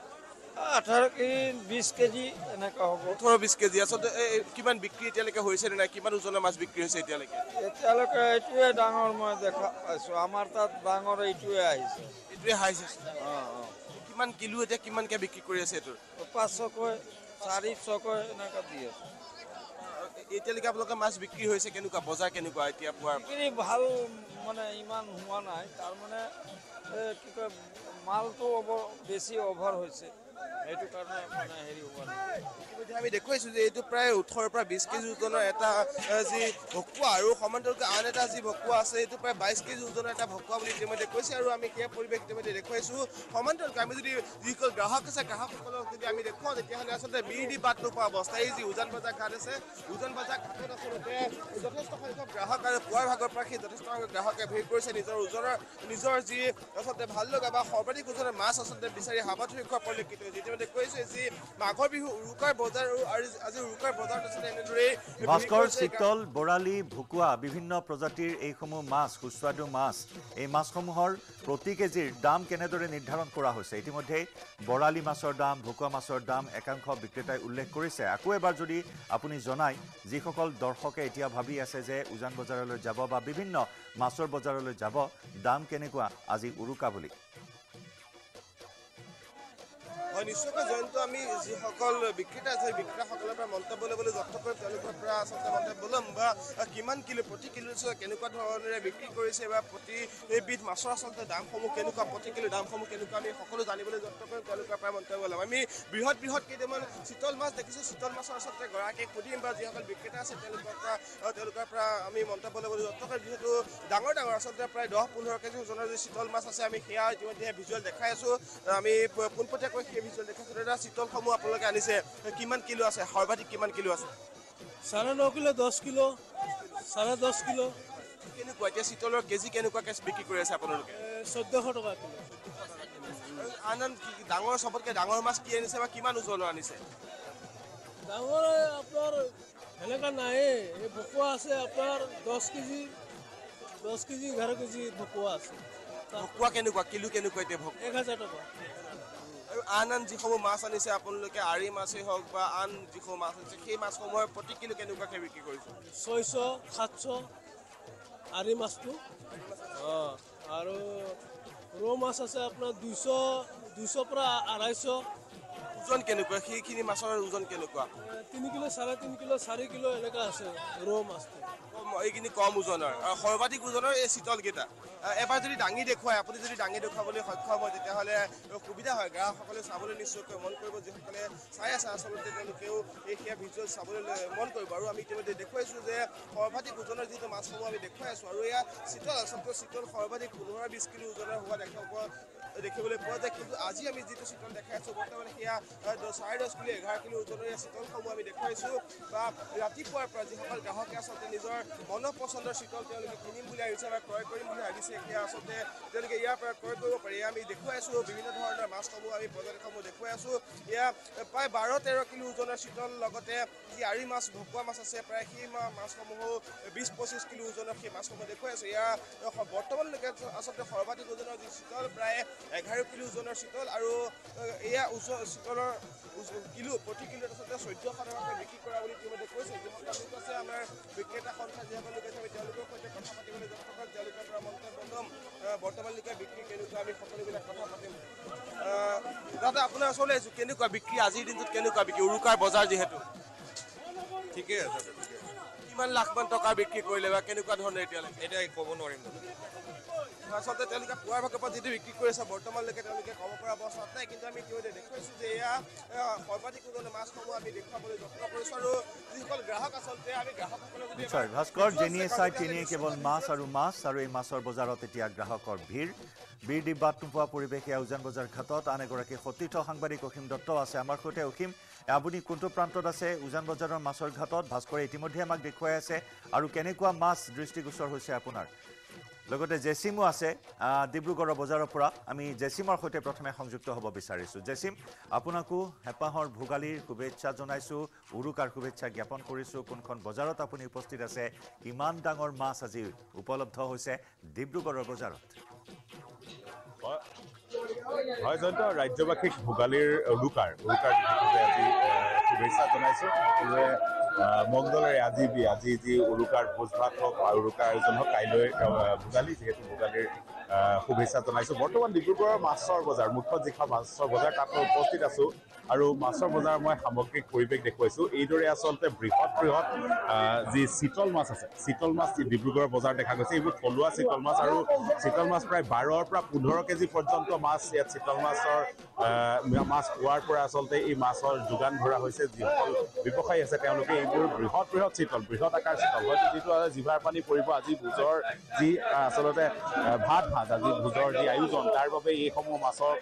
[SPEAKER 12] 18 কেজি 20 কেজি এনেকুৱা হ'ব
[SPEAKER 6] 18-20 কেজি আচলতে কিমান বিক্ৰী এতিয়ালৈকে হৈছে নে নাই কিমান ওজনৰ মাছ বিক্ৰী হৈছে এতিয়ালৈকে
[SPEAKER 12] এইটোৱে ডাঙৰ মই দেখা পাইছোঁ আমাৰ তাত ডাঙৰ এইটোৱে আহিছে
[SPEAKER 6] এইটোৱে আহিছে কিমান কিলো এতিয়া কিমানকৈ বিক্ৰী কৰি আছে এইটোৰ
[SPEAKER 12] 500কৈ 400কৈ এনেকুৱা দি আছে
[SPEAKER 6] এতিয়ালৈকে আপোনালোকৰ মাছ বিক্ৰী হৈছে কেনেকুৱা বজাৰ কেনেকুৱা এতিয়া পোৱাৰ
[SPEAKER 12] বিক্ৰী ভাল মানে ইমান হোৱা নাই তাৰমানে কি কয় মালটো বেছি অভাৰ হৈছে এইটো কাৰণে মানে হেৰি হোৱা নাই
[SPEAKER 6] ইতিমধ্যে আমি দেখুৱাইছোঁ যে এইটো প্ৰায় 18 পৰা 20 কেজি ওজনৰ এটা যি ভকুৱা আৰু সমান্তৰালকৈ আন এটা যি ভকুৱা আছে এইটো প্ৰায় 22 কেজি ওজনৰ এটা ভকুৱা বুলি ইতিমধ্যে কৈছে আৰু আমি সেই পৰিৱেশ ইতিমধ্যে দেখুৱাইছোঁ সমান্তৰালকৈ আমি যদি যিসকল গ্ৰাহক আছে গ্ৰাহকসকলক যদি আমি দেখুৱাওঁ তেতিয়াহ'লে আচলতে বিৰ দি বাট নোপোৱা অৱস্থা এই যি উজান বজাৰ ঘাট আছে উজান বজাৰ ঘাটত আচলতে যথেষ্ট সংখ্যক গ্ৰাহক আৰু পুৱাৰ ভাগৰ পৰা সেই যথেষ্ট সংখ্যক গ্ৰাহকে ভিৰ কৰিছে নিজৰ যি আচলতে ভাল লগা বা সৰ্বাধিক ওজনৰ মাছ আচলতে বিচাৰি হাবাথুৰি খোৱা পৰিলক্ষিত হৈছে ইতিমধ্যে কৈছে যে মাঘৰ বিহু উৰুকাৰ বজাৰ আৰু আজি উৰুকাৰ বজাৰত আচলতে এনেদৰে
[SPEAKER 1] ভাস্কৰ চিতল বৰালি ভুকুৱা বিভিন্ন প্ৰজাতিৰ এইসমূহ মাছ সুস্বাদু মাছ এই মাছসমূহৰ প্ৰতি কেজিৰ দাম কেনেদৰে নিৰ্ধাৰণ কৰা হৈছে ইতিমধ্যে বৰালি মাছৰ দাম ভুকুৱা মাছৰ দাম একাংশ বিক্ৰেতাই উল্লেখ কৰিছে আকৌ এবাৰ যদি আপুনি জনায় যিসকল দৰ্শকে এতিয়া ভাবি আছে যে উজান বজাৰলৈ যাব বা বিভিন্ন মাছৰ বজাৰলৈ যাব দাম কেনেকুৱা আজি উৰুকা বুলি
[SPEAKER 6] নিশ্চয়কৈ জয়ন্ত আমি যিসকল বিক্ৰেতা আছে বিক্ৰেতাসকলৰ পৰা মন্তব্য ল'বলৈ যত্ন কৰিম তেওঁলোকৰ পৰা আচলতে মন্তব্য ল'ম বা কিমান কিলো প্ৰতি কিলো কেনেকুৱা ধৰণেৰে বিক্ৰী কৰিছে বা প্ৰতিবিধ মাছৰ আচলতে দামসমূহ কেনেকুৱা প্ৰতি কিলো দামসমূহ কেনেকুৱা আমি সকলো জানিবলৈ যত্ন কৰিম তেওঁলোকৰ পৰা মন্তব্য ল'ম আমি বৃহৎ কেইটামান চিতল মাছ দেখিছোঁ চিতল মাছৰ আচলতে গৰাকীক সুধিম বা যিসকল বিক্ৰেতা আছে তেওঁলোকৰ পৰা আমি মন্তব্য ল'বলৈ যত্ন কৰিম যিহেতু ডাঙৰ আচলতে প্ৰায় 10-15 কেজি ওজনৰ যি চিতল মাছ আছে আমি সেয়া ইতিমধ্যে ভিজুৱেল দেখাই আছোঁ আমি পোনপটীয়াকৈ সেই ভিজুৱেল দেখাইছোঁ দাদা চিতলসমূহ আপোনালোকে আনিছে কিমান কিলো আছে সৰ্বাধিক কিমান কিলো আছে
[SPEAKER 15] 9.5 কিলো 10 কিলো 10.5 কিলো
[SPEAKER 6] কেনেকুৱা এতিয়া চিতলৰ কেজি কেনেকুৱাকৈ বিক্ৰী কৰি আছে আপোনালোকে
[SPEAKER 15] 1400 টকা কিলো
[SPEAKER 6] আন ডাঙৰ চবতকৈ ডাঙৰ মাছ কি আনিছে বা কিমান ওজনৰ আনিছে
[SPEAKER 15] ডাঙৰ আপোনাৰ এনেকুৱা নাই এই ভকুৱা আছে আপোনাৰ 10 কেজি 11 কেজি ভকুৱা আছে
[SPEAKER 6] ভকুৱা কেনেকুৱা কিলো কেনেকুৱা এতিয়া ভকুৱা
[SPEAKER 15] 1000 টকা
[SPEAKER 6] আৰু আন যিসমূহ মাছ আনিছে আপোনালোকে আৰি মাছেই হওক বা আন যিসমূহ মাছ আনিছে সেই মাছসমূহৰ প্ৰতি কিলো কেনেকুৱাকৈ বিক্ৰী কৰিছে
[SPEAKER 15] 600 700 আৰি মাছটো আৰু ৰৌ মাছ আছে আপোনাৰ 200 পৰা 250
[SPEAKER 6] ওজন কেনেকুৱা সেইখিনি মাছৰ ওজন কেনেকুৱা
[SPEAKER 15] 3 কিলো 3.5 কিলো 4 কিলো এনেকুৱা আছে ৰৌ মাছটো
[SPEAKER 6] এইখিনি কম ওজনৰ আৰু সৰ্বাধিক ওজনৰ এই চিতলকেইটা এবাৰ যদি দাঙি দেখুৱায় আপুনি যদি দাঙি দেখুৱাবলৈ সক্ষম হয় তেতিয়াহ'লে সুবিধা হয় গ্ৰাহকসকলে চাবলৈ নিশ্চয়কৈ মন কৰিব যিসকলে চাই আছে আচলতে তেওঁলোকেও এই সেয়া ভিজুৱেল চাবলৈ মন কৰিব আৰু আমি ইতিমধ্যে দেখুৱাইছোঁ যে সৰ্বাধিক ওজনৰ যিটো মাছসমূহ আমি দেখুৱাই আছোঁ আৰু এয়া চিতল আচলতে চিতল সৰ্বাধিক 15-20 কিলো ওজনৰ হোৱা দেখিবলৈ পোৱা যায় কিন্তু আজি আমি যিটো চিতল দেখাই আছোঁ বৰ্তমান সেয়া 10.5 কিলো 11 কিলো ওজনৰ চিতলসমূহ আমি দেখুৱাইছোঁ বা ৰাতিপুৱাৰ পৰা যিসকল গ্ৰাহকে আচলতে নিজৰ মনৰ পচন্দৰ চিতল তেওঁলোকে কিনিম বুলি আহিছে বা ক্ৰয় কৰিম বুলি ভাবিছে সেয়া আচলতে তেওঁলোকে ইয়াৰ পৰা ক্ৰয় কৰিব পাৰে আমি দেখুৱাই আছোঁ বিভিন্ন ধৰণৰ মাছসমূহ আমি প্ৰজাতিসমূহ দেখুৱাই আছোঁ এয়া প্ৰায় 12-13 কিলো ওজনৰ চিতল লগতে যি আৰি মাছ ভকুৱা মাছ আছে প্ৰায় সেই মাছসমূহো 20-25 কিলো ওজনৰ সেই মাছসমূহ দেখুৱাই আছোঁ এয়া বৰ্তমানলৈকে আচলতে সৰ্বাধিক ওজনৰ যি চিতল প্ৰায় 11 কিলো ওজনৰ চিতল আৰু এয়া চিতলৰ কিলো প্ৰতি কিলোত আচলতে 1400 টকাকৈ বিক্ৰী কৰা বুলি ইতিমধ্যে কৈছে যিসকল লোক আছে আমাৰ বিক্ৰেতা সংখ্যা যিসকল লোক আছে আমি তেওঁলোকৰ সৈতে কথা পাতিবলৈ যত্ন কৰিম তেওঁলোকৰ পৰা মন্তব্য ল'ম বৰ্তমানলৈকে বিক্ৰী কেনেকুৱা আমি সকলোবিলাক কথা পাতিম দাদা আপোনাৰ ওচৰলৈ আহিছোঁ কেনেকুৱা বিক্ৰী আজিৰ দিনটোত কেনেকুৱা বিক্ৰী উৰুকাৰ বজাৰ যিহেতু
[SPEAKER 2] ঠিকেই আছে
[SPEAKER 6] কিমান লাখমান টকা বিক্ৰী কৰিলে বা কেনেকুৱা ধৰণে এতিয়ালৈকে
[SPEAKER 2] এতিয়া ক'ব নোৱাৰিম
[SPEAKER 6] আচলতে তেওঁলোকে পুৱাৰ ভাগৰ পৰা যিটো বিক্ৰী কৰি আছে বৰ্তমানলৈকে তেওঁলোকে ক'ব পৰা অৱস্থাত নাই কিন্তু আমি ইতিমধ্যে দেখুৱাইছোঁ যে এয়া সৰ্বাধিক ওজনৰ মাছসমূহ আমি দেখুৱাবলৈ যত্ন কৰিছোঁ আৰু যিসকল গ্ৰাহক আচলতে আমি গ্ৰাহকসকলক
[SPEAKER 1] নিশ্চয় ভাস্কৰ যেনিয়ে চাই তেনিয়ে কেৱল মাছ আৰু এই মাছৰ বজাৰত এতিয়া গ্ৰাহকৰ ভিৰ ডিব্বাত নোপোৱা পৰিৱেশ এয়া উজান বজাৰ ঘাটত আন এগৰাকী সতীৰ্থ সাংবাদিক অসীম দত্ত আছে আমাৰ সৈতে অসীম আপুনি কোনটো প্ৰান্তত আছে উজান বজাৰৰ মাছৰ ঘাটত ভাস্কৰে ইতিমধ্যে আমাক দেখুৱাই আছে আৰু কেনেকুৱা মাছ দৃষ্টিগোচৰ হৈছে আপোনাৰ লগতে জেচিমো আছে ডিব্ৰুগড়ৰ বজাৰৰ পৰা আমি জেচিমৰ সৈতে প্ৰথমে সংযুক্ত হ'ব বিচাৰিছোঁ জেচিম আপোনাকো হেঁপাহৰ ভোগালীৰ শুভেচ্ছা জনাইছোঁ উৰুকাৰ শুভেচ্ছা জ্ঞাপন কৰিছোঁ কোনখন বজাৰত আপুনি উপস্থিত আছে কিমান ডাঙৰ মাছ আজি উপলব্ধ হৈছে ডিব্ৰুগড়ৰ বজাৰত
[SPEAKER 16] হয় জয়ন্ত ৰাজ্যবাসীক ভোগালীৰ উৰুকাৰ বিশেষভাৱে আজি শুভেচ্ছা জনাইছোঁ সকলোৱে মংগলেৰে আজি যি উৰুকাৰ ভোজ ভাত হওক বা উৰুকাৰ আয়োজন হওক কাইলৈ ভোগালী যিহেতু ভোগালীৰ শুভেচ্ছা জনাইছোঁ বৰ্তমান ডিব্ৰুগড়ৰ মাছৰ বজাৰ মুখ্য যিখন মাছৰ বজাৰ তাত মই উপস্থিত আছোঁ আৰু মাছৰ বজাৰ মই সামগ্ৰিক পৰিৱেশ দেখুৱাইছোঁ এইদৰে আচলতে বৃহৎ যি চিতল মাছ আছে চিতল মাছ ডিব্ৰুগড়ৰ বজাৰ দেখা গৈছে এইবোৰ থলুৱা চিতল মাছ আৰু চিতল মাছ প্ৰায় 12 পৰা 15 কেজি পৰ্যন্ত মাছ ইয়াত চিতল মাছৰ মাছ পোৱাৰ পৰা আচলতে এই মাছৰ যোগান ধৰা হৈছে যিসকল ব্যৱসায়ী আছে তেওঁলোকে এইবোৰ বৃহৎ চিতল বৃহৎ আকাৰ চিতল হয়তো যিটো জিভাৰ পানী পৰিব আজি ভোজৰ যি আচলতে ভাত আজি ভোজৰ যি আয়োজন তাৰ বাবে এইসমূহ মাছৰ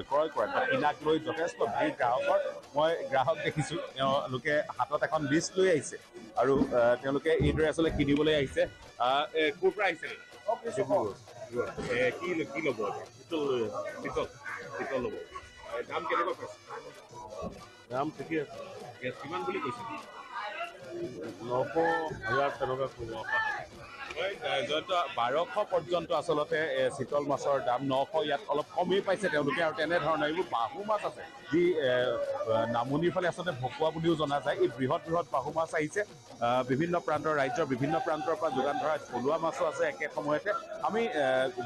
[SPEAKER 16] ক্ৰয় কৰে বা কিনাক লৈ যথেষ্ট ভিৰ গ্ৰাহকৰ মই গ্ৰাহক দেখিছোঁ তেওঁলোকে হাতত এখন লিষ্ট লৈ আহিছে আৰু তেওঁলোকে এইদৰে আচলতে কিনিবলৈ আহিছে ক'ৰ পৰা আহিছে কি ল'ব চিতল ল'ব দাম কেনেকুৱা পাইছে?
[SPEAKER 5] দাম ঠিকেই আছে।
[SPEAKER 16] কিমান বুলি কৈছে?
[SPEAKER 5] 900,000 তেনেকুৱা কৰিব।
[SPEAKER 16] জয়ন্ত 1200 পৰ্যন্ত আচলতে চিতল মাছৰ দাম 900 ইয়াত অলপ কমেই পাইছে তেওঁলোকে আৰু তেনেধৰণৰ এইবোৰ বাহু মাছ আছে যি নামনিৰ ফালে আচলতে ভকুৱা বুলিও জনা যায় এই বৃহৎ বৃহৎ বাহু মাছ আহিছে বিভিন্ন প্ৰান্তৰ ৰাজ্যৰ বিভিন্ন প্ৰান্তৰ পৰা যোগান ধৰা থলুৱা মাছো আছে একে সময়তে আমি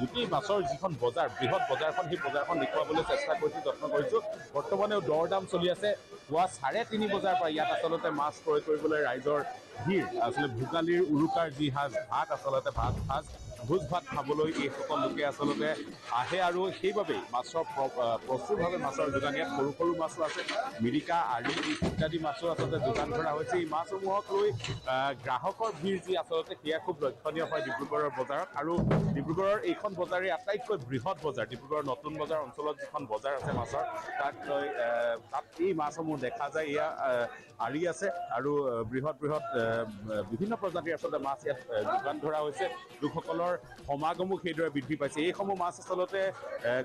[SPEAKER 16] গোটেই মাছৰ যিখন বজাৰ বৃহৎ বজাৰখন সেই বজাৰখন দেখুৱাবলৈ চেষ্টা কৰিছোঁ যত্ন কৰিছোঁ বৰ্তমানেও দৰ দাম চলি আছে পুৱা 3:30 বজাৰ পৰা ইয়াত আচলতে মাছ ক্ৰয় কৰিবলৈ ৰাইজৰ ভিৰ আচলতে ভোগালীৰ উৰুকাৰ যি ভাত আচলতে ভাত ভোজ ভাত খাবলৈ এই সকল লোকে আচলতে আহে আৰু সেইবাবেই মাছৰ প্ৰচুৰভাৱে মাছৰ যোগান ইয়াত সৰু সৰু মাছো আছে মিৰিকা আৰি ইত্যাদি মাছো আচলতে যোগান ধৰা হৈছে এই মাছসমূহক লৈ গ্ৰাহকৰ ভিৰ যি আচলতে সেয়া খুব লক্ষণীয় হয় ডিব্ৰুগড়ৰ বজাৰত আৰু ডিব্ৰুগড়ৰ এইখন বজাৰে আটাইতকৈ বৃহৎ বজাৰ ডিব্ৰুগড়ৰ নতুন বজাৰ অঞ্চলত যিখন বজাৰ আছে মাছৰ তাত এই মাছসমূহ দেখা যায় এয়া আৰি আছে আৰু বৃহৎ বৃহৎ বিভিন্ন প্ৰজাতিৰ আচলতে মাছ ইয়াত যোগান ধৰা হৈছে লোকসকলৰ সমাগমো সেইদৰে বৃদ্ধি পাইছে এইসমূহ মাছ আচলতে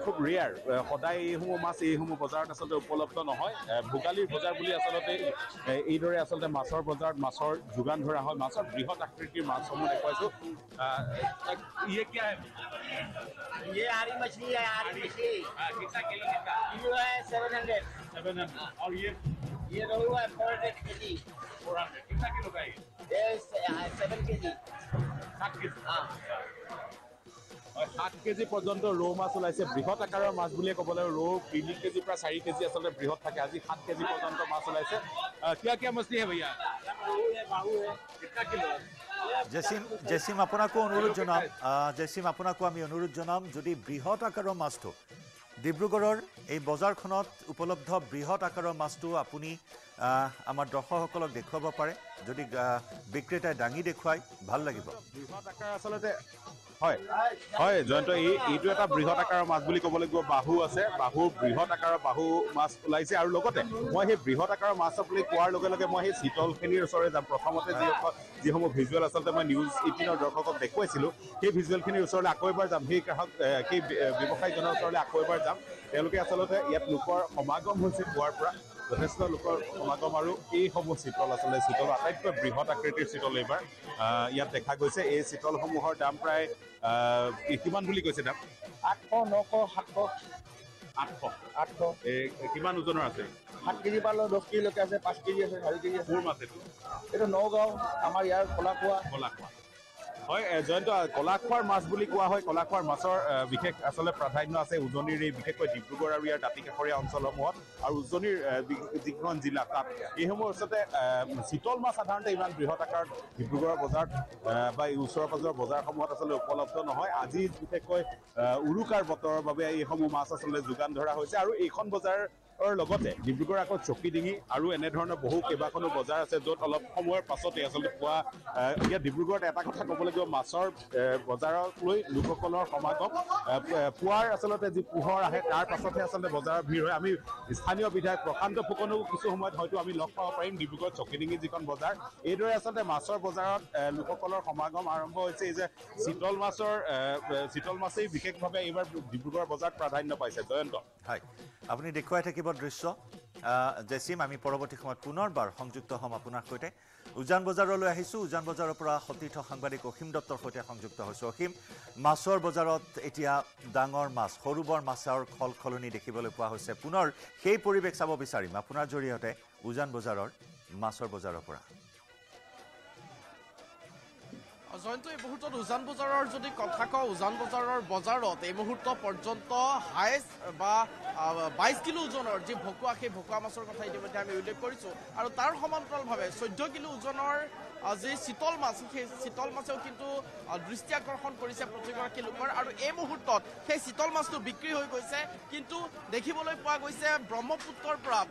[SPEAKER 16] খুব ৰেয়াৰ সদায় এইসমূহ বজাৰত আচলতে উপলব্ধ নহয় ভোগালীৰ বজাৰ বুলি আচলতে এইদৰে আচলতে মাছৰ বজাৰত মাছৰ যোগান ধৰা হয় মাছৰ বৃহৎ আকৃতিৰ মাছসমূহ দেখুৱাইছোঁ ये क्या है
[SPEAKER 17] ये आरी मछली है आरी मछली
[SPEAKER 16] कितना
[SPEAKER 17] किलो है 700
[SPEAKER 16] और
[SPEAKER 17] ये रोहू है 400 केजी
[SPEAKER 16] 400 कितना किलो का
[SPEAKER 17] ये 7 केजी
[SPEAKER 16] 7 केजी
[SPEAKER 17] हाँ
[SPEAKER 16] 7 কেজি পৰ্যন্ত ৰৌ মাছ ওলাইছে বৃহৎ আকাৰৰ মাছ বুলিয়ে ক'বলৈ ৰৌ 3 কেজিৰ পৰা 4 কেজি আচলতে বৃহৎ থাকে আজি 7 কেজি পৰ্যন্ত মাছ ওলাইছে क्या मछली है भैया
[SPEAKER 17] रोहू है बाहू है
[SPEAKER 16] कितना किलो
[SPEAKER 1] জেচিম আপোনাকো অনুৰোধ জনাম জেচিম আপোনাকো আমি অনুৰোধ জনাম যদি বৃহৎ আকাৰৰ মাছটো ডিব্ৰুগড়ৰ এই বজাৰখনত উপলব্ধ বৃহৎ আকাৰৰ মাছটো আপুনি আমাৰ দৰ্শকসকলক দেখুৱাব পাৰে যদি বিক্ৰেতাই দাঙি দেখুৱাই ভাল লাগিব
[SPEAKER 16] বৃহৎ আকাৰ আচলতে হয় হয় জয়ন্ত এইটো এটা বৃহৎ আকাৰৰ মাছ বুলি ক'ব লাগিব বাহু আছে বাহু বৃহৎ আকাৰৰ বাহু মাছ ওলাইছে আৰু লগতে মই সেই বৃহৎ আকাৰৰ মাছ আপুনি কোৱাৰ লগে লগে মই সেই চিতলখিনিৰ ওচৰলৈ যাম প্ৰথমতে যিসমূহ ভিজুৱেল আচলতে মই নিউজ 18ৰ দৰ্শকক দেখুৱাইছিলোঁ সেই ভিজুৱেলখিনিৰ ওচৰলৈ আকৌ এবাৰ যাম সেই গ্ৰাহক সেই ব্যৱসায়ীজনৰ ওচৰলৈ আকৌ এবাৰ যাম তেওঁলোকে আচলতে ইয়াত লোকৰ সমাগম হৈছে পুৱাৰ পৰা যথেষ্ট লোকৰ সমাগম আৰু এইসমূহ চিতল আচলতে চিতল আটাইতকৈ বৃহৎ আকৃতিৰ চিতল এইবাৰ ইয়াত দেখা গৈছে এই চিতলসমূহৰ দাম প্ৰায় কিমান বুলি কৈছে দাম
[SPEAKER 17] 800 900 700
[SPEAKER 16] 800 কিমান ওজনৰ আছে
[SPEAKER 17] 7 কেজি পৰা 10 কেজিলৈকে আছে 5 কেজি আছে 4 কেজি আছে
[SPEAKER 16] মোৰ মাছ
[SPEAKER 17] এইটো নগাঁও আমাৰ ইয়াৰ কলাখোৱা
[SPEAKER 16] হয় জয়ন্ত কলাখোৱাৰ মাছ বুলি কোৱা হয় কলাখোৱাৰ মাছৰ বিশেষ আচলতে প্ৰাধান্য আছে উজনিৰ এই বিশেষকৈ ডিব্ৰুগড় আৰু ইয়াৰ দাঁতিকাষৰীয়া অঞ্চলসমূহত আৰু উজনিৰ যিখন জিলা তাত এইসমূহ আচলতে চিতল মাছ সাধাৰণতে ইমান বৃহৎ আকাৰত ডিব্ৰুগড়ৰ বজাৰত বা এই ওচৰৰ পাজৰৰ বজাৰসমূহত আচলতে উপলব্ধ নহয় আজি বিশেষকৈ উৰুকাৰ বতৰৰ বাবে এইসমূহ মাছ আচলতে যোগান ধৰা হৈছে আৰু এইখন বজাৰ লগতে ডিব্ৰুগড় আকৌ চকিডিঙি আৰু এনেধৰণৰ বহু কেইবাখনো বজাৰ আছে য'ত অলপ সময়ৰ পাছতে আচলতে পোৱা ইয়াত ডিব্ৰুগড়ত এটা কথা ক'ব লাগিব মাছৰ বজাৰক লৈ লোকসকলৰ সমাগম পুৱাৰ আচলতে যি পোহৰ আহে তাৰ পাছতহে আচলতে বজাৰৰ ভিৰ হয় আমি স্থানীয় বিধায়ক প্ৰশান্ত ফুকনকো কিছু সময়ত হয়তো আমি লগ পাব পাৰিম ডিব্ৰুগড় চকিডিঙি যিখন বজাৰ এইদৰে আচলতে মাছৰ বজাৰত লোকসকলৰ সমাগম আৰম্ভ হৈছে এই যে চিতল মাছেই বিশেষভাৱে এইবাৰ ডিব্ৰুগড় বজাৰত প্ৰাধান্য পাইছে জয়ন্ত
[SPEAKER 1] হয় আপুনি দেখুৱাই থাকিব দৃশ্য জেচিম আমি পৰৱৰ্তী সময়ত পুনৰবাৰ সংযুক্ত হ'ম আপোনাৰ সৈতে উজান বজাৰলৈ আহিছোঁ উজান বজাৰৰ পৰা সতীৰ্থ সাংবাদিক অসীম দত্তৰ সৈতে সংযুক্ত হৈছোঁ অসীম মাছৰ বজাৰত এতিয়া ডাঙৰ মাছ সৰু বৰ মাছৰ খলখলনি দেখিবলৈ পোৱা হৈছে পুনৰ সেই পৰিৱেশ চাব বিচাৰিম আপোনাৰ জৰিয়তে উজান বজাৰৰ মাছৰ বজাৰৰ পৰা
[SPEAKER 11] জয়ন্ত এই মুহূৰ্তত উজান বজাৰৰ যদি কথা কওঁ উজান বজাৰৰ বজাৰত এই মুহূৰ্ত পৰ্যন্ত হাইষ্ট বা 22 কিলো ওজনৰ যি ভকুৱা সেই ভকুৱা মাছৰ কথা ইতিমধ্যে আমি উল্লেখ কৰিছোঁ আৰু তাৰ সমান্তৰালভাৱে 14 কিলো ওজনৰ যি চিতল মাছ সেই চিতল মাছেও কিন্তু দৃষ্টি আকৰ্ষণ কৰিছে প্ৰতিগৰাকী লোকৰ আৰু এই মুহূৰ্তত সেই চিতল মাছটো বিক্ৰী হৈ গৈছে কিন্তু দেখিবলৈ পোৱা গৈছে ব্ৰহ্মপুত্ৰৰ পৰা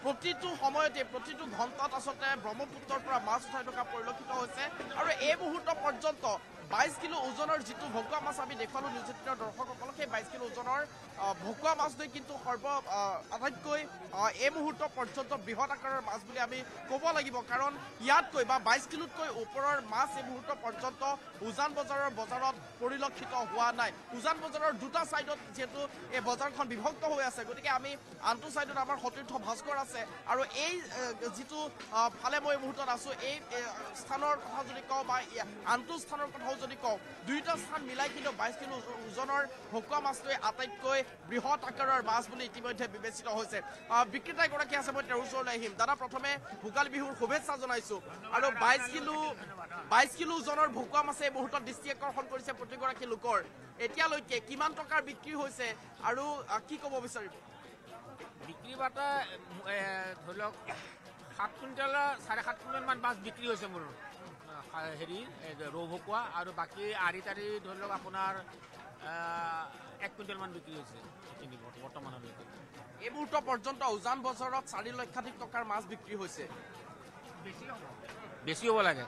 [SPEAKER 11] প্ৰতিটো সময়তে প্ৰতিটো ঘণ্টাত আচলতে ব্ৰহ্মপুত্ৰৰ পৰা মাছ উঠাই থকা পৰিলক্ষিত হৈছে আৰু এই মুহূৰ্ত পৰ্যন্ত 22 কিলো ওজনৰ যিটো ভকুৱা মাছ আমি দেখুৱালোঁ নিউজ 18 দৰ্শকসকলক সেই 22 কিলো ওজনৰ ভকুৱা মাছটোৱে কিন্তু আটাইতকৈ এই মুহূৰ্ত পৰ্যন্ত বৃহৎ আকাৰৰ মাছ বুলি আমি ক'ব লাগিব কাৰণ ইয়াতকৈ বা 22 কিলোতকৈ ওপৰৰ মাছ এই মুহূৰ্ত পৰ্যন্ত উজান বজাৰত পৰিলক্ষিত হোৱা নাই। উজান বজাৰৰ দুটা ছাইডত যিহেতু এই বজাৰখন বিভক্ত হৈ আছে গতিকে আমি আনটো ছাইডত আমাৰ সতীৰ্থ ভাস্কৰ আছে আৰু এই যিটো ফালে মই এই মুহূৰ্তত আছোঁ এই স্থানৰ কথা যদি কওঁ বা আনটো স্থানৰ কথাও যদি কওঁ দুয়োটা স্থান মিলাই কিন্তু 22 কিলো ওজনৰ ভকুৱা মাছটোৱে আটাইতকৈ বৃহৎ আকাৰৰ মাছ বুলি ইতিমধ্যে বিবেচিত হৈছে। বিক্ৰেতা এগৰাকী আছে মই তেওঁৰ ওচৰলৈ আহিম। দাদা প্ৰথমে ভোগালী বিহুৰ শুভেচ্ছা জনাইছোঁ আৰু 22 কিলো ওজনৰ ভকুৱা মাছে এই মুহূৰ্তত দৃষ্টি আকৰ্ষণ কৰিছে প্ৰতিগৰাকী লোকৰ। এতিয়ালৈকে কিমান টকাৰ বিক্ৰী হৈছে আৰু কি ক'ব বিচাৰিব?
[SPEAKER 18] বিক্ৰী বাটা ধৰি লওক 7 কুইণ্টেল 7.5 কুইণ্টেলমান মাছ বিক্ৰী হৈছে মোৰ হেৰি ৰৌ ভকুৱা আৰু বাকী আৰি তাৰি ধৰি লওক আপোনাৰ 1 কুইণ্টেলমান বিক্ৰী হৈছে বৰ্তমানলৈকে।
[SPEAKER 11] এই মুহূৰ্ত পৰ্যন্ত উজান বজাৰত 4 লক্ষাধিক টকাৰ মাছ বিক্ৰী হৈছে।
[SPEAKER 18] বেছি হ'ব লাগে,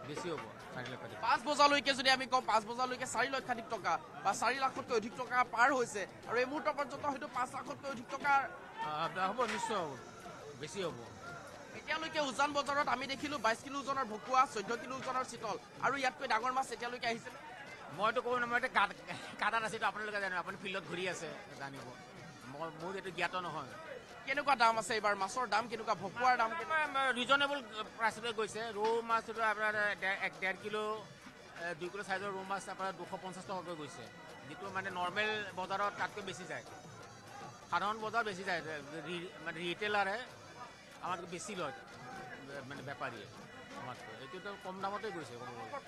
[SPEAKER 18] বেছি হ'ব 4 লক্ষাধিক।
[SPEAKER 11] 5 বজালৈকে যদি আমি কওঁ 5 বজালৈকে 4 লক্ষাধিক টকা বা 4 লাখতকৈ অধিক টকা পাৰ হৈছে আৰু এই মুহূৰ্ত পৰ্যন্ত হয়তো 5 লাখতকৈ অধিক টকাৰ
[SPEAKER 18] হ'ব, নিশ্চয় হ'ব, বেছি হ'ব।
[SPEAKER 11] এতিয়ালৈকে উজান বজাৰত আমি দেখিলোঁ 22 কিলো ওজনৰ ভকুৱা, 14 কিলো ওজনৰ চিতল আৰু ইয়াতকৈ ডাঙৰ মাছ এতিয়ালৈকে আহিছে।
[SPEAKER 18] মইতো ক'ব নোৱাৰোঁ, মই এতিয়া কাটাত আছিলোঁ, আপোনালোকে জানে, আপুনি ফিল্ডত ঘূৰি আছে জানিব, মোৰ এইটো জ্ঞাত নহয়।
[SPEAKER 11] কেনেকুৱা দাম আছে এইবাৰ মাছৰ দাম কেনেকুৱা, ভকুৱাৰ দাম
[SPEAKER 18] ৰিজনেবল প্ৰাইচতে গৈছে। ৰৌ মাছটো আপোনাৰ 1.5 কিলো 2 কিলো চাইজৰ ৰৌ মাছ আপোনাৰ 250 টকাকৈ গৈছে, যিটো মানে নৰ্মেল বজাৰত তাতকৈ বেছি যায়। সাধাৰণ বজাৰ বেছি যায়, মানে ৰিটেইলাৰে আমাতকৈ বেছি লয়, মানে বেপাৰীয়ে আমাতকৈ। এইটোতো কম দামতে গৈছে।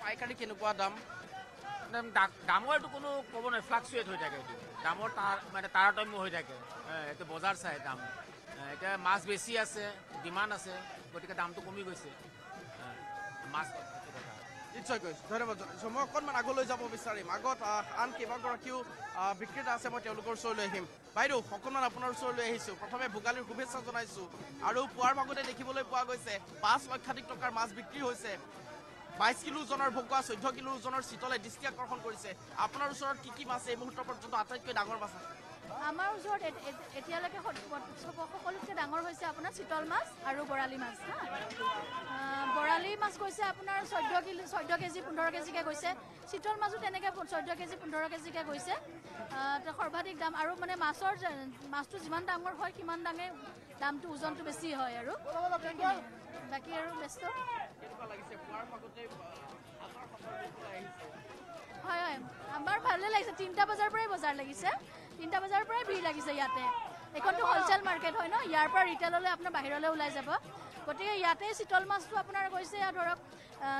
[SPEAKER 11] পাইকাৰী কেনেকুৱা দাম?
[SPEAKER 18] দামৰ এইটো কোনো ক'ব নোৱাৰে, ফ্লাকচুৱেট হৈ থাকে, এইটো দামৰ মানে তাৰতম্য হৈ থাকে। এইটো বজাৰ চাই দাম, এতিয়া মাছ বেছি আছে, ডিমাণ্ড আছে, গতিকে দামটো কমি গৈছে মাছ।
[SPEAKER 11] নিশ্চয়কৈ ধন্যবাদ জনাইছোঁ। মই অকণমান আগলৈ যাব বিচাৰিম, আগত আন কেইবাগৰাকীও বিক্ৰেতা আছে, মই তেওঁলোকৰ ওচৰলৈ আহিম। বাইদেউ অকণমান আপোনাৰ ওচৰলৈ আহিছোঁ। প্ৰথমে ভোগালীৰ শুভেচ্ছা জনাইছোঁ আৰু পুৱাৰ ভাগতে দেখিবলৈ পোৱা গৈছে 5 লক্ষাধিক টকাৰ মাছ বিক্ৰী হৈছে। 22 কিলো ওজনৰ ভকুৱা, 14 কিলো ওজনৰ চিতলে দৃষ্টি আকৰ্ষণ কৰিছে। আপোনাৰ ওচৰত কি মাছ এই মুহূৰ্ত পৰ্যন্ত আটাইতকৈ ডাঙৰ মাছ আছে?
[SPEAKER 19] আমাৰ ওচৰত এতিয়ালৈকে সকলোতকৈ ডাঙৰ হৈছে আপোনাৰ চিতল মাছ আৰু বৰালি মাছ। বৰালি মাছ গৈছে আপোনাৰ 14 কেজি 15 কেজিকৈ গৈছে। চিতল মাছো তেনেকৈ 14 কেজি 15 কেজিকৈ গৈছে। সৰ্বাধিক দাম আৰু মানে মাছটো যিমান ডাঙৰ হয় সিমান দামটো ওজনটো বেছি হয় আৰু বাকী আৰু ব্যস্ত। হয় হয়, আমাৰ ভালে লাগিছে। 3টা বজাৰ পৰাই বজাৰ লাগিছে, 3টা বজাৰ পৰাই ভিৰ লাগিছে ইয়াতে। এইখনটো হ'লচেল মাৰ্কেট হয় ন, ইয়াৰ পৰা ৰিটেইললৈ আপোনাৰ বাহিৰলৈ ওলাই যাব। গতিকে ইয়াতে চিতল মাছটো আপোনাৰ গৈছে ধৰক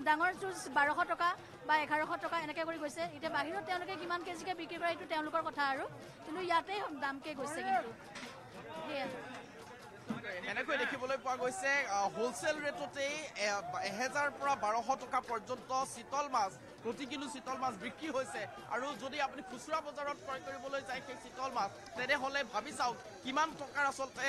[SPEAKER 19] ডাঙৰটো 1200 টকা বা 1100 টকা এনেকৈ কৰি গৈছে। এতিয়া বাহিৰত তেওঁলোকে কিমান কেজিকৈ বিক্ৰী কৰে এইটো তেওঁলোকৰ কথা আৰু, কিন্তু ইয়াতে দামকৈ গৈছে। কিন্তু সেয়াই
[SPEAKER 11] এনেকৈ দেখিবলৈ পোৱা গৈছে হোলচেল ৰেটতেই 1000 পৰা 1200 টকা পৰ্যন্ত চিতল মাছ, প্ৰতি কিলো চিতল মাছ বিক্ৰী হৈছে। আৰু যদি আপুনি খুচুৰা বজাৰত ক্ৰয় কৰিবলৈ যায় সেই চিতল মাছ, তেনেহ'লে ভাবি চাওক কিমান টকাৰ আচলতে